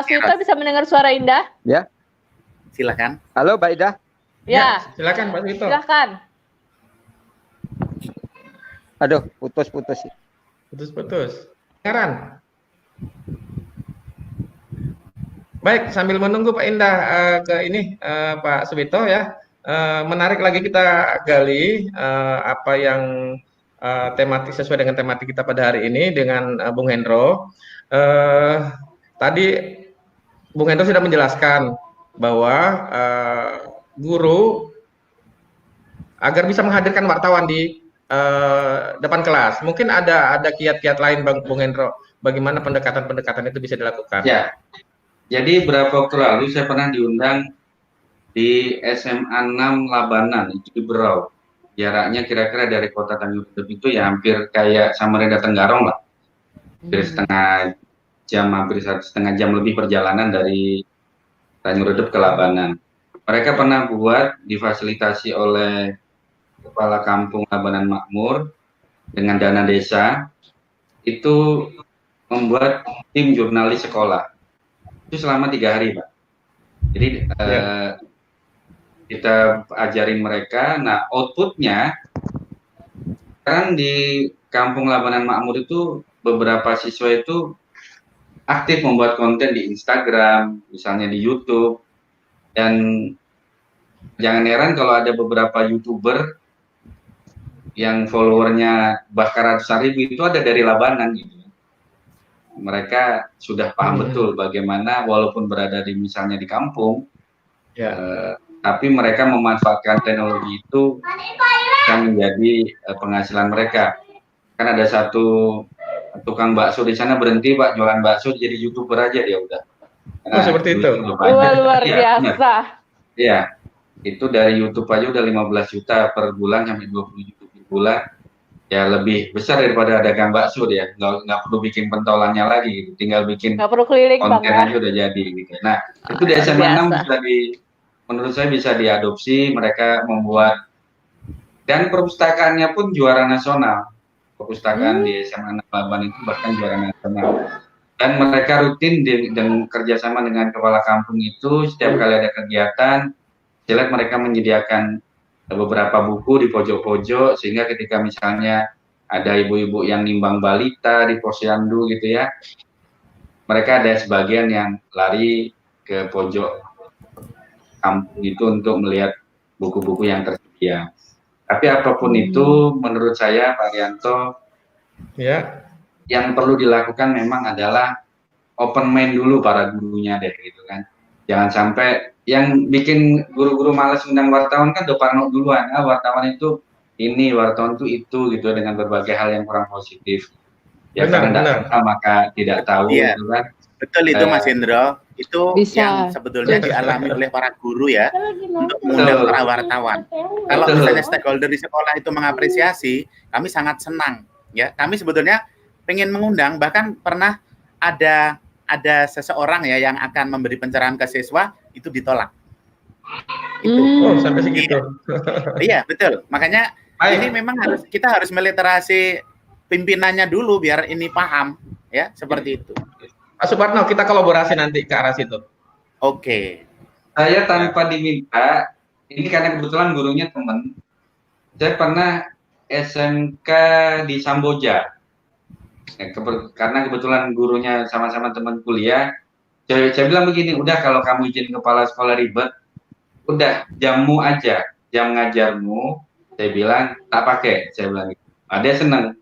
Suwito bisa mendengar suara Indah? Ya. Silakan. Halo, Mbak Ida. Ya, silakan Pak Suwito. Silakan. Aduh, putus. Putus. Kedengaran. Baik, sambil menunggu Pak Indah ke ini Pak Suwito ya. Menarik lagi kita gali apa yang tematik sesuai dengan tematik kita pada hari ini dengan Bung Hendro. Tadi Bung Hendro sudah menjelaskan bahwa guru agar bisa menghadirkan wartawan di depan kelas. Mungkin ada kiat-kiat lain Bung Hendro, bagaimana pendekatan-pendekatan itu bisa dilakukan? Ya. Jadi beberapa waktu lalu saya pernah diundang di SMA 6 Labanan, itu di Berau. Jaraknya kira-kira dari kota Tanjung Redep itu ya hampir kayak Samarinda Tenggarong lah. Hampir setengah jam lebih perjalanan dari Tanjung Redep ke Labanan. Mereka pernah buat, difasilitasi oleh Kepala Kampung Labanan Makmur dengan dana desa, itu membuat tim jurnalis sekolah. Itu selama 3 hari, Pak. Jadi kita ajarin mereka. Nah, outputnya sekarang di Kampung Labanan Makmur itu beberapa siswa itu aktif membuat konten di Instagram, misalnya di YouTube, dan jangan heran kalau ada beberapa YouTuber yang followernya bahkan ratusan ribu itu ada dari Labanan gitu. Mereka sudah paham betul bagaimana walaupun berada di misalnya di kampung, tapi mereka memanfaatkan teknologi itu yang menjadi penghasilan mereka. Kan ada satu tukang bakso di sana berhenti Pak jualan bakso jadi YouTuber aja dia udah. Nah, seperti itu. Luar biasa. Iya, itu dari YouTube aja udah 15 juta per bulan sampai 20 juta per bulan. Ya lebih besar daripada dagang bakso dia, nggak perlu bikin pentolannya lagi, gitu. Tinggal bikin konten aja udah jadi gitu. Nah itu di SMA 6 menurut saya bisa diadopsi, mereka membuat, dan perpustakaannya pun juara nasional, perpustakaan di SMA 6 Laban itu bahkan juara nasional, dan mereka rutin dan kerjasama dengan kepala kampung itu setiap kali ada kegiatan Saya lihat mereka menyediakan beberapa buku di pojok-pojok, sehingga ketika misalnya ada ibu-ibu yang nimbang balita di posyandu gitu ya, mereka ada sebagian yang lari ke pojok kampung itu untuk melihat buku-buku yang tersedia. Tapi apapun itu, menurut saya Pak Rianto, Ya. yang perlu dilakukan memang adalah open mind dulu para gurunya deh gitu kan. Jangan sampai yang bikin guru-guru malas undang wartawan kan udah parno duluan. Wartawan itu ini, wartawan itu gitu, dengan berbagai hal yang kurang positif. Ya karena tidak kenal maka tidak tahu gitu kan. Betul itu Mas Indro. Itu Bisa. yang sebetulnya dialami oleh para guru ya untuk mengundang para wartawan. Kalau misalnya stakeholder di sekolah itu mengapresiasi, kami sangat senang ya. Kami sebetulnya pengen mengundang, bahkan pernah ada seseorang ya yang akan memberi pencerahan ke siswa itu ditolak. Itu. Oh, sampai segitu. Iya, betul. Makanya ini memang kita harus meliterasi pimpinannya dulu biar ini paham ya, seperti itu. Pak Suparno, kita kolaborasi nanti ke arah situ. Oke. Saya tanpa diminta, ini karena kebetulan gurunya teman, saya pernah SMK di Samboja. Karena kebetulan gurunya sama-sama teman kuliah, saya bilang begini, udah kalau kamu izin kepala sekolah ribet, udah jammu aja, jam ngajarmu, saya bilang tak pakai, saya bilang gitu. Dia senang.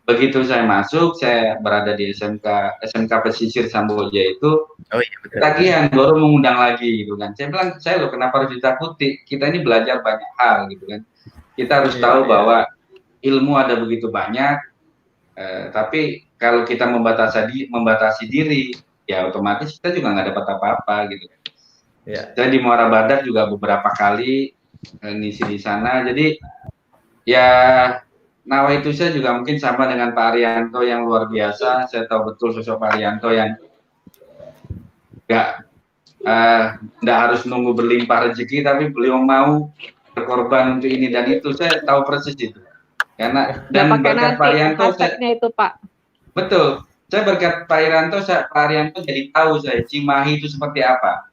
Begitu saya masuk, saya berada di SMK Pesisir Samboja itu, tagihan baru mengundang lagi gitu kan. Saya bilang, saya loh kenapa harus ditakuti? Kita ini belajar banyak hal gitu kan. Kita harus tahu bahwa ilmu ada begitu banyak, tapi kalau kita membatasi diri, ya otomatis kita juga nggak dapat apa-apa gitu. Saya di Muara Badak juga beberapa kali ngisi di sana. Jadi ya Nawaitu saya juga mungkin sama dengan Pak Arianto yang luar biasa. Saya tahu betul sosok Pak Arianto yang nggak harus nunggu berlimpah rezeki, tapi beliau mau berkorban untuk ini dan itu. Saya tahu persis itu. Karena dan berkat Pak Arianto itu Pak. Betul. Saya berkat Pak Arianto jadi tahu saya Cimahi itu seperti apa.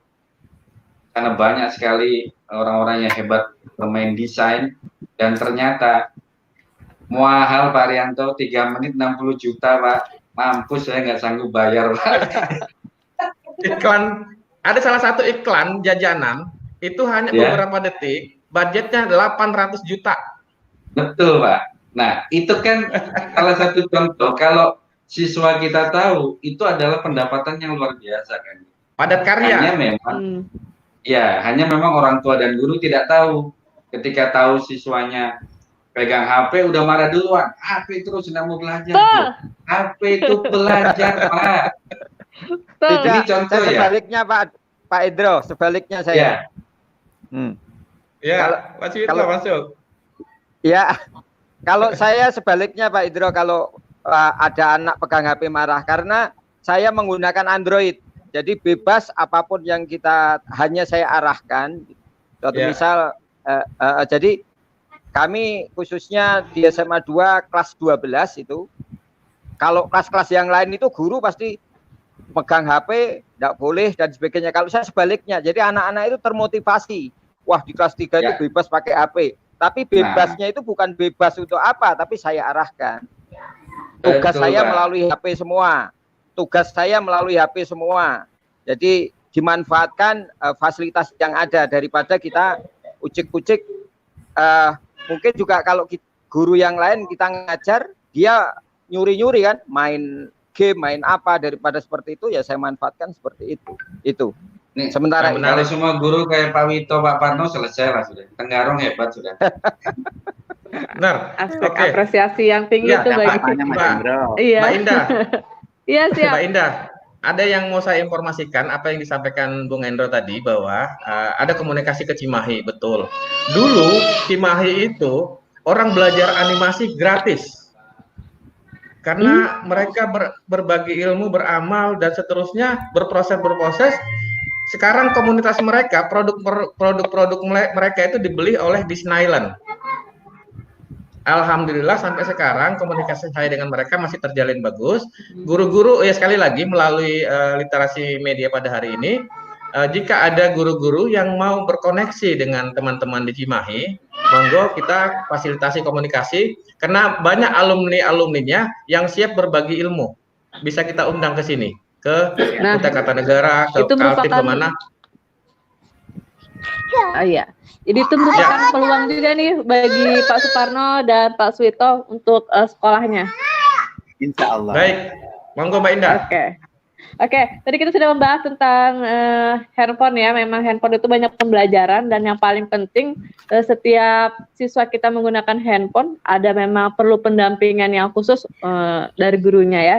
Karena banyak sekali orang-orang yang hebat bermain desain dan ternyata mahal Pak Arianto, 3 menit 60 juta Pak. Mampus, saya nggak sanggup bayar Pak. Iklan, ada salah satu iklan jajanan, itu hanya beberapa detik, budgetnya 800 juta. Betul Pak. Nah itu kan salah satu contoh, kalau siswa kita tahu, itu adalah pendapatan yang luar biasa kan. Padat karya. Hanya memang orang tua dan guru tidak tahu. Ketika tahu siswanya pegang HP udah marah duluan. HP terus sedang mau belajar. HP itu belajar Pak. Tidak, ini contoh sebaliknya Pak Indro, sebaliknya saya. Kalau masuk. Ya, kalau saya sebaliknya Pak Indro, kalau ada anak pegang HP marah, karena saya menggunakan Android. Jadi bebas apapun yang hanya saya arahkan. Misal, jadi kami khususnya di SMA 2 kelas 12 itu, kalau kelas-kelas yang lain itu guru pasti pegang HP, tidak boleh dan sebagainya. Kalau saya sebaliknya, jadi anak-anak itu termotivasi. Wah di kelas 3 itu bebas pakai HP. Tapi bebasnya itu bukan bebas untuk apa, tapi saya arahkan. Tugas saya melalui HP semua. Jadi dimanfaatkan fasilitas yang ada daripada kita ucik-ucik. Mungkin juga kalau guru yang lain kita ngajar, dia nyuri-nyuri kan, main game, main apa, daripada seperti itu ya saya manfaatkan seperti itu. Nih, sementara kalau semua guru kayak Pak Wito, Pak Parno selesai lah sudah. Tenggarong hebat sudah. Benar. Aspek apresiasi yang tinggi itu bagi Mbak Indah. Iya siap. Mbak Indah, ada yang mau saya informasikan apa yang disampaikan Bung Endro tadi bahwa ada komunikasi ke Cimahi, betul. Dulu Cimahi itu orang belajar animasi gratis. Karena mereka berbagi ilmu, beramal dan seterusnya, berproses. Sekarang komunitas mereka, produk-produk mereka itu dibeli oleh Disneyland. Alhamdulillah sampai sekarang komunikasi saya dengan mereka masih terjalin bagus. Guru-guru ya sekali lagi melalui literasi media pada hari ini jika ada guru-guru yang mau berkoneksi dengan teman-teman di Cimahi, monggo kita fasilitasi komunikasi karena banyak alumni-alumninya yang siap berbagi ilmu. Bisa kita undang ke sini, ke Kutai Kartanegara, ke Kaltim, kemana. Iya. Jadi itu merupakan peluang juga nih bagi Pak Suparno dan Pak Suwito untuk sekolahnya. Insya Allah. Baik, monggo Mbak Indah. Oke. Tadi kita sudah membahas tentang handphone ya. Memang handphone itu banyak pembelajaran dan yang paling penting setiap siswa kita menggunakan handphone ada memang perlu pendampingan yang khusus dari gurunya ya.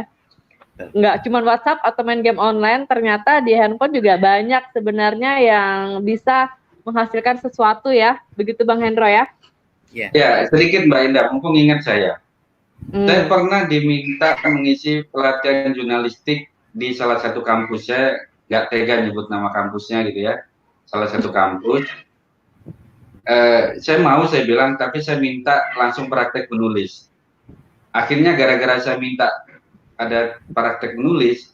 Nggak cuma WhatsApp atau main game online, ternyata di handphone juga banyak sebenarnya yang bisa menghasilkan sesuatu ya. Begitu Bang Hendro ya? Ya, sedikit Mbak Indah, mumpung ingat saya. Saya pernah diminta mengisi pelatihan jurnalistik di salah satu kampus. Saya nggak tega nyebut nama kampusnya gitu ya. Salah satu kampus. Saya bilang, tapi saya minta langsung praktek menulis. Akhirnya gara-gara saya minta ada praktek menulis,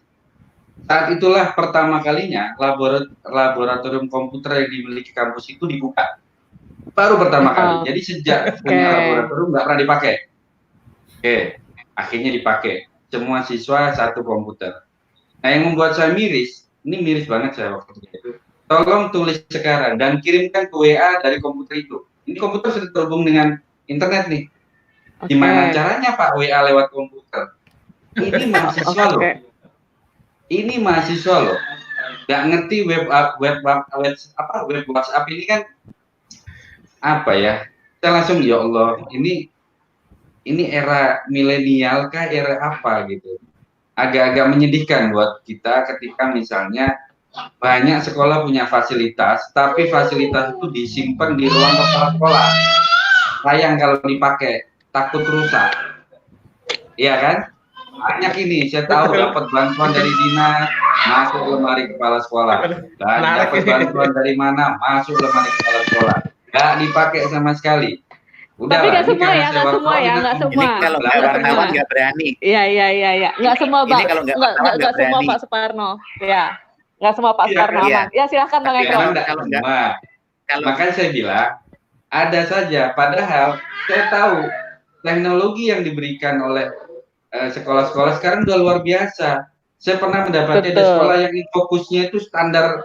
saat itulah pertama kalinya laboratorium komputer yang dimiliki kampus itu dibuka. Baru pertama kali. Jadi sejak punya laboratorium nggak pernah dipakai. Akhirnya dipakai. Semua siswa satu komputer. Nah, yang membuat saya miris, ini miris banget saya waktu itu. Tolong tulis sekarang dan kirimkan ke WA dari komputer itu. Ini komputer sudah terhubung dengan internet nih. Gimana caranya Pak WA lewat komputer? Ini mahasiswa loh. Ini mahasiswa loh. Nggak ngerti web WhatsApp ini kan apa ya? Saya langsung ya Allah, ini era milenial kah, era apa gitu. Agak-agak menyedihkan buat kita ketika misalnya banyak sekolah punya fasilitas, tapi fasilitas itu disimpan di ruang kepala sekolah. Sayang kalau dipakai, takut rusak. Iya kan? Banyak ini, saya tahu dapat bantuan dari dinas, masuk lemari kepala sekolah. Dan dapat bantuan dari mana, masuk lemari kepala sekolah. Nggak dipakai sama sekali. Udah, tapi nggak semua ya, nggak semua ya, nggak semua. Ini kalau nggak wartawan nggak berani. Iya. Nggak semua Pak. Nggak semua Pak Suparno. Ya, nggak semua Pak Suparno aman. Ya silahkan Bang Eko. Kalau makanya saya bilang ada saja. Padahal saya tahu teknologi yang diberikan oleh sekolah-sekolah sekarang udah luar biasa. Saya pernah mendapati ada sekolah yang fokusnya itu standar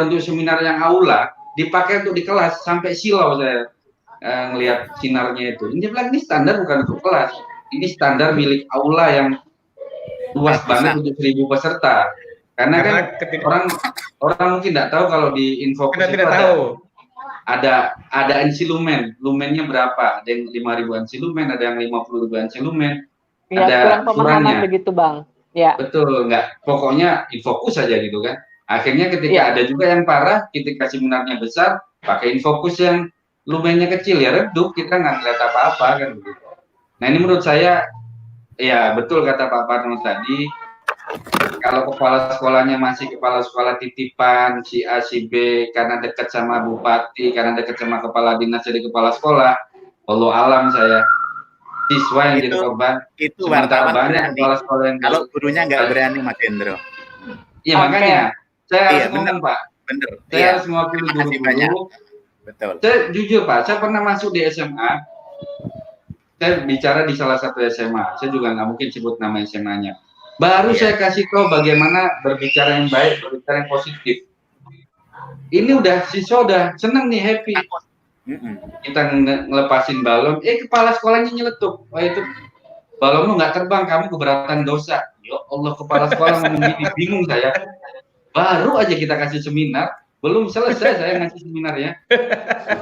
untuk seminar yang aula dipakai untuk di kelas sampai silau saya ngelihat sinarnya itu. Ini bilang ini standar bukan untuk kelas. Ini standar milik aula yang luas banget untuk 1.000 peserta. Karena kan orang mungkin tidak tahu kalau di Infokus itu ada NC lumen. Lumennya berapa? Ada yang 5.000 NC lumen, ada yang 50.000 NC lumen. Ya, ada kurang pemahaman begitu Bang. Ya. Betul, pokoknya Infokus saja gitu kan. Akhirnya ketika ada juga yang parah, ketika seminarnya besar, pakai Infokus yang lumennya kecil ya redup, kita nggak ngeliat apa-apa kan begitu. Nah ini menurut saya, ya betul kata Pak Parno tadi, kalau kepala sekolahnya masih kepala sekolah titipan, si A, si B, karena dekat sama bupati, karena dekat sama kepala dinas jadi kepala sekolah, Allah alam saya. Siswa yang jadi korban itu wartawan banyak kepala sekolah yang kalau gurunya nggak berani Mas Hendro. Iya makanya saya harus ngomong Pak. Bener. Saya harus mewakili guru-guru. Betul. Saya jujur Pak, saya pernah masuk di SMA. Saya bicara di salah satu SMA. Saya juga nggak mungkin sebut nama SMA-nya. Baru saya kasih tahu bagaimana berbicara yang baik, berbicara yang positif. Ini udah siswa udah seneng nih, happy. Kita ngelepasin balon, kepala sekolahnya nyeletuk. Wah itu balonmu nggak terbang, kamu keberatan dosa. Ya Allah, kepala sekolah ngomong gini, bingung saya. Baru aja kita kasih seminar, belum selesai saya ngasih seminar ya.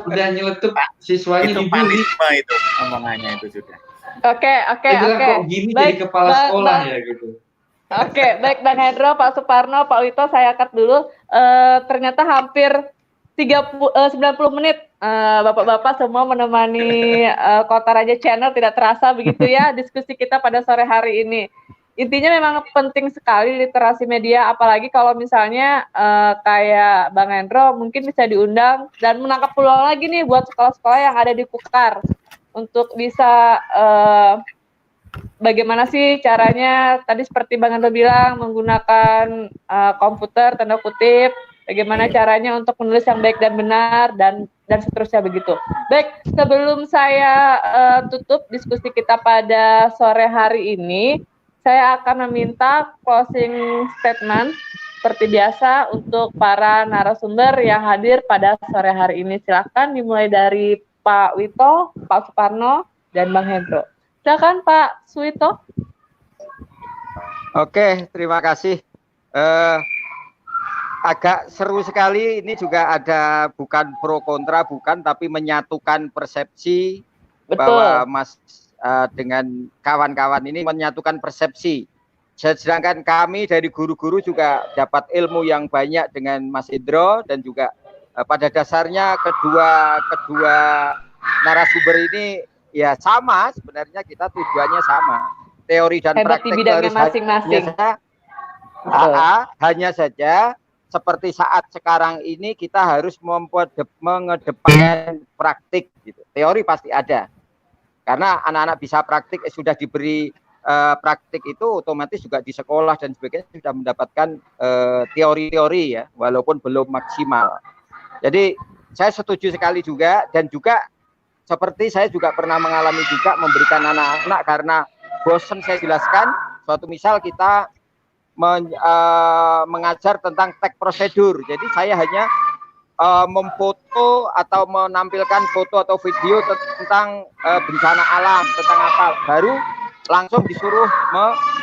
Udah nyeletuk siswanya dibully. Itu omongannya itu sudah. Oke. Kok gini baik, jadi kepala sekolah ya gitu. Oke, baik Bang Hendro, Pak Suparno, Pak Wito, saya cut dulu. Ternyata hampir 90 menit Bapak-bapak semua menemani Kota Raja Channel, tidak terasa begitu ya diskusi kita pada sore hari ini. Intinya memang penting sekali literasi media, apalagi kalau misalnya kayak Bang Hendro mungkin bisa diundang dan menangkap peluang lagi nih buat sekolah-sekolah yang ada di Kukar untuk bisa bagaimana sih caranya? Tadi seperti Bang Hendro bilang menggunakan komputer tanda kutip. Bagaimana caranya untuk menulis yang baik dan benar dan seterusnya begitu. Baik, sebelum saya tutup diskusi kita pada sore hari ini, saya akan meminta closing statement seperti biasa untuk para narasumber yang hadir pada sore hari ini. Silakan dimulai dari Pak Wito, Pak Suparno, dan Bang Hendro. Silakan Pak Suwito. Oke, terima kasih. Agak seru sekali, ini juga ada bukan pro kontra, bukan, tapi menyatukan persepsi. Betul. Bahwa Mas dengan kawan-kawan ini menyatukan persepsi. Sedangkan kami dari guru-guru juga dapat ilmu yang banyak dengan Mas Hendro, dan juga pada dasarnya kedua narasumber ini ya sama, sebenarnya kita tujuannya sama. Teori dan praktik bidangnya masing-masing. Hanya saja seperti saat sekarang ini kita harus mengedepankan praktik gitu. Teori pasti ada. Karena anak-anak bisa praktik, sudah diberi praktik itu otomatis juga di sekolah dan sebagainya sudah mendapatkan teori-teori ya, walaupun belum maksimal. Jadi saya setuju sekali juga, dan juga seperti saya juga pernah mengalami juga memberikan anak-anak karena bosan saya jelaskan. Suatu misal kita mengajar tentang tag prosedur, jadi saya hanya memfoto atau menampilkan foto atau video tentang bencana alam, tentang apa, baru langsung disuruh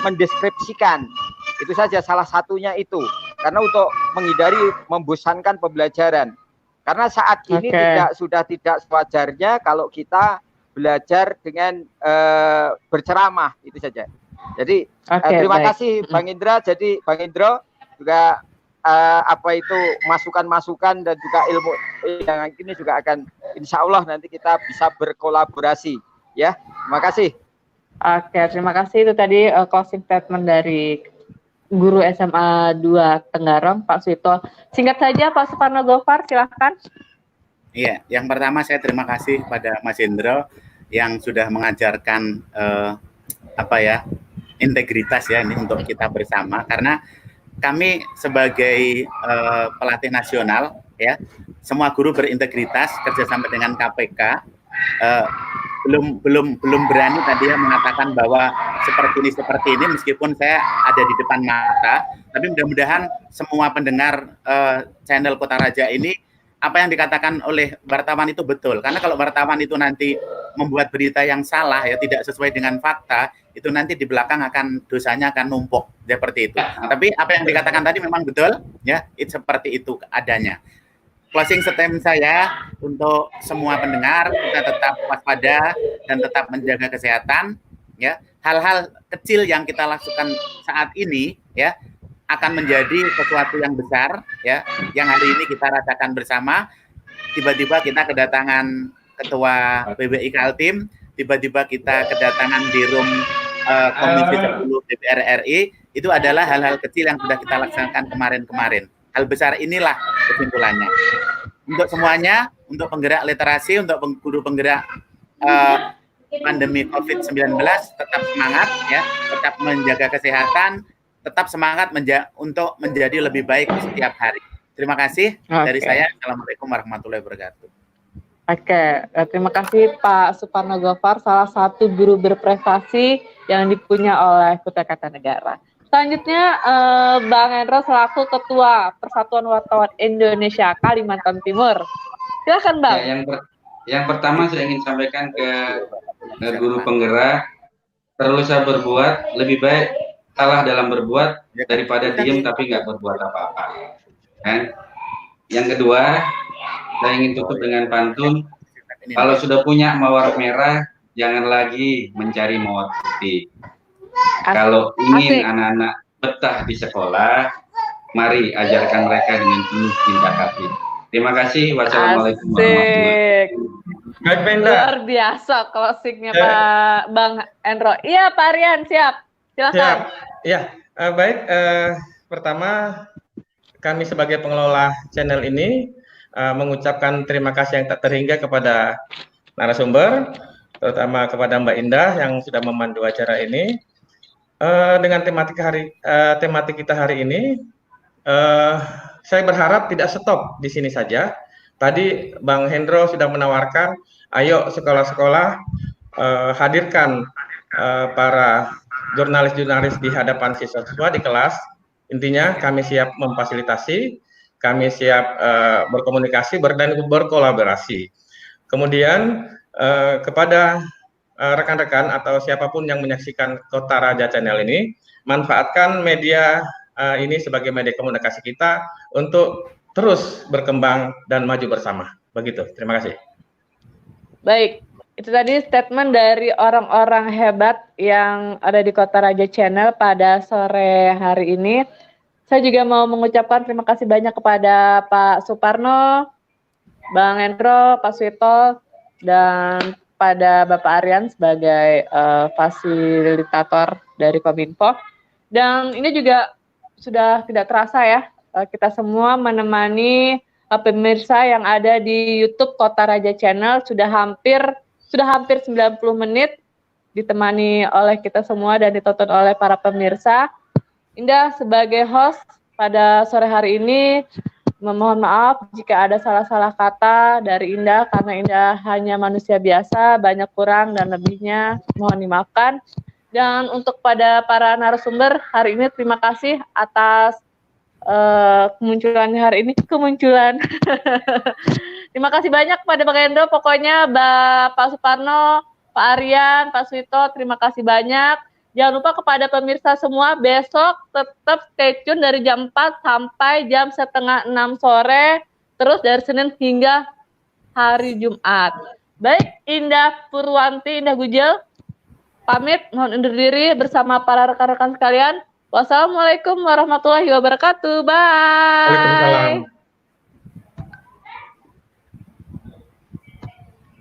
mendeskripsikan. Itu saja salah satunya itu, karena untuk menghindari membosankan pembelajaran. Karena saat ini sudah tidak sewajarnya kalau kita belajar dengan berceramah, itu saja. Jadi terima kasih Bang Indra. Jadi Bang Indro juga masukan-masukan dan juga ilmu yang ini juga akan insya Allah nanti kita bisa berkolaborasi ya. Terima kasih. Oke, terima kasih. Itu tadi closing statement dari Guru SMA 2 Tenggarong, Pak Suwito. Singkat saja Pak Suparno Gofar, silahkan. Iya, yang pertama saya terima kasih pada Mas Hendro yang sudah mengajarkan integritas ya ini untuk kita bersama, karena kami sebagai pelatih nasional ya, semua guru berintegritas kerjasama dengan KPK, belum berani tadi ya mengatakan bahwa seperti ini meskipun saya ada di depan mata, tapi mudah-mudahan semua pendengar channel Kota Raja ini apa yang dikatakan oleh wartawan itu betul, karena kalau wartawan itu nanti membuat berita yang salah ya, tidak sesuai dengan fakta, itu nanti di belakang dosanya akan numpuk seperti itu. Tapi apa yang dikatakan tadi memang betul ya, itu seperti itu adanya. Closing statement saya untuk semua pendengar, kita tetap waspada dan tetap menjaga kesehatan ya. Hal-hal kecil yang kita lakukan saat ini ya akan menjadi sesuatu yang besar ya, yang hari ini kita rasakan bersama. Tiba-tiba kita kedatangan Ketua PBI Kaltim, tiba-tiba kita kedatangan di room Komisi 10 DPR RI, itu adalah hal-hal kecil yang sudah kita laksanakan kemarin-kemarin. Hal besar inilah kesimpulannya. Untuk semuanya, untuk penggerak literasi, untuk guru penggerak pandemi COVID-19, tetap semangat ya, tetap menjaga kesehatan, tetap semangat untuk menjadi lebih baik setiap hari. Terima kasih dari saya. Assalamualaikum warahmatullahi wabarakatuh. Terima kasih Pak Suparno Gofar, salah satu guru berprestasi yang dipunya oleh Kutai Kartanegara. Selanjutnya Bang Hendro selaku Ketua Persatuan Wartawan Indonesia Kalimantan Timur. Silakan Bang. Ya, yang pertama saya ingin sampaikan ke guru penggerak, terlalu saya berbuat, lebih baik salah dalam berbuat daripada diem tapi nggak berbuat apa-apa. Kan? Yang kedua, saya ingin tutup dengan pantun. Kalau sudah punya mawar merah, jangan lagi mencari mawar putih. Kalau ingin anak-anak betah di sekolah, mari ajarkan mereka dengan penuh cinta kasih. Terima kasih. Wassalamualaikum warahmatullahi wabarakatuh. Luar biasa closingnya Pak Bang Hendro. Iya Pak Aryan, siap. Silakan. Ya, baik. Pertama, kami sebagai pengelola channel ini mengucapkan terima kasih yang tak terhingga kepada narasumber. terutama kepada Mbak Indah yang sudah memandu acara ini. Dengan tematik kita hari ini, saya berharap tidak stop di sini saja. Tadi Bang Hendro sudah menawarkan, ayo sekolah-sekolah hadirkan para jurnalis-jurnalis di hadapan siswa-siswa di kelas. Intinya kami siap memfasilitasi, kami siap berkomunikasi dan berkolaborasi. Kemudian kepada rekan-rekan atau siapapun yang menyaksikan Kota Raja Channel ini, manfaatkan media ini sebagai media komunikasi kita untuk terus berkembang dan maju bersama. Begitu, terima kasih. Baik, itu tadi statement dari orang-orang hebat yang ada di Kota Raja Channel pada sore hari ini. Saya juga mau mengucapkan terima kasih banyak kepada Pak Suparno, Bang Hendro, Pak Suwito, dan pada Bapak Aryan sebagai fasilitator dari Kominfo. Dan ini juga sudah tidak terasa ya, kita semua menemani pemirsa yang ada di YouTube Kota Raja Channel sudah hampir 90 menit ditemani oleh kita semua dan ditonton oleh para pemirsa. Indah sebagai host pada sore hari ini memohon maaf jika ada salah-salah kata dari Indah, karena Indah hanya manusia biasa, banyak kurang dan lebihnya mohon dimaafkan. Dan untuk pada para narasumber hari ini, terima kasih atas kemunculannya hari ini. Terima kasih banyak kepada Bang Hendro, pokoknya Pak Suparno, Pak Aryan, Pak Suwito, terima kasih banyak. Jangan lupa kepada pemirsa semua, besok tetap stay tune dari jam 4 sampai jam 5:30 sore, terus dari Senin hingga hari Jumat. Baik, Indah Purwanti, Indah Gujel, pamit, mohon undur diri bersama para rekan-rekan sekalian. Wassalamualaikum warahmatullahi wabarakatuh. Bye. Waalaikumsalam.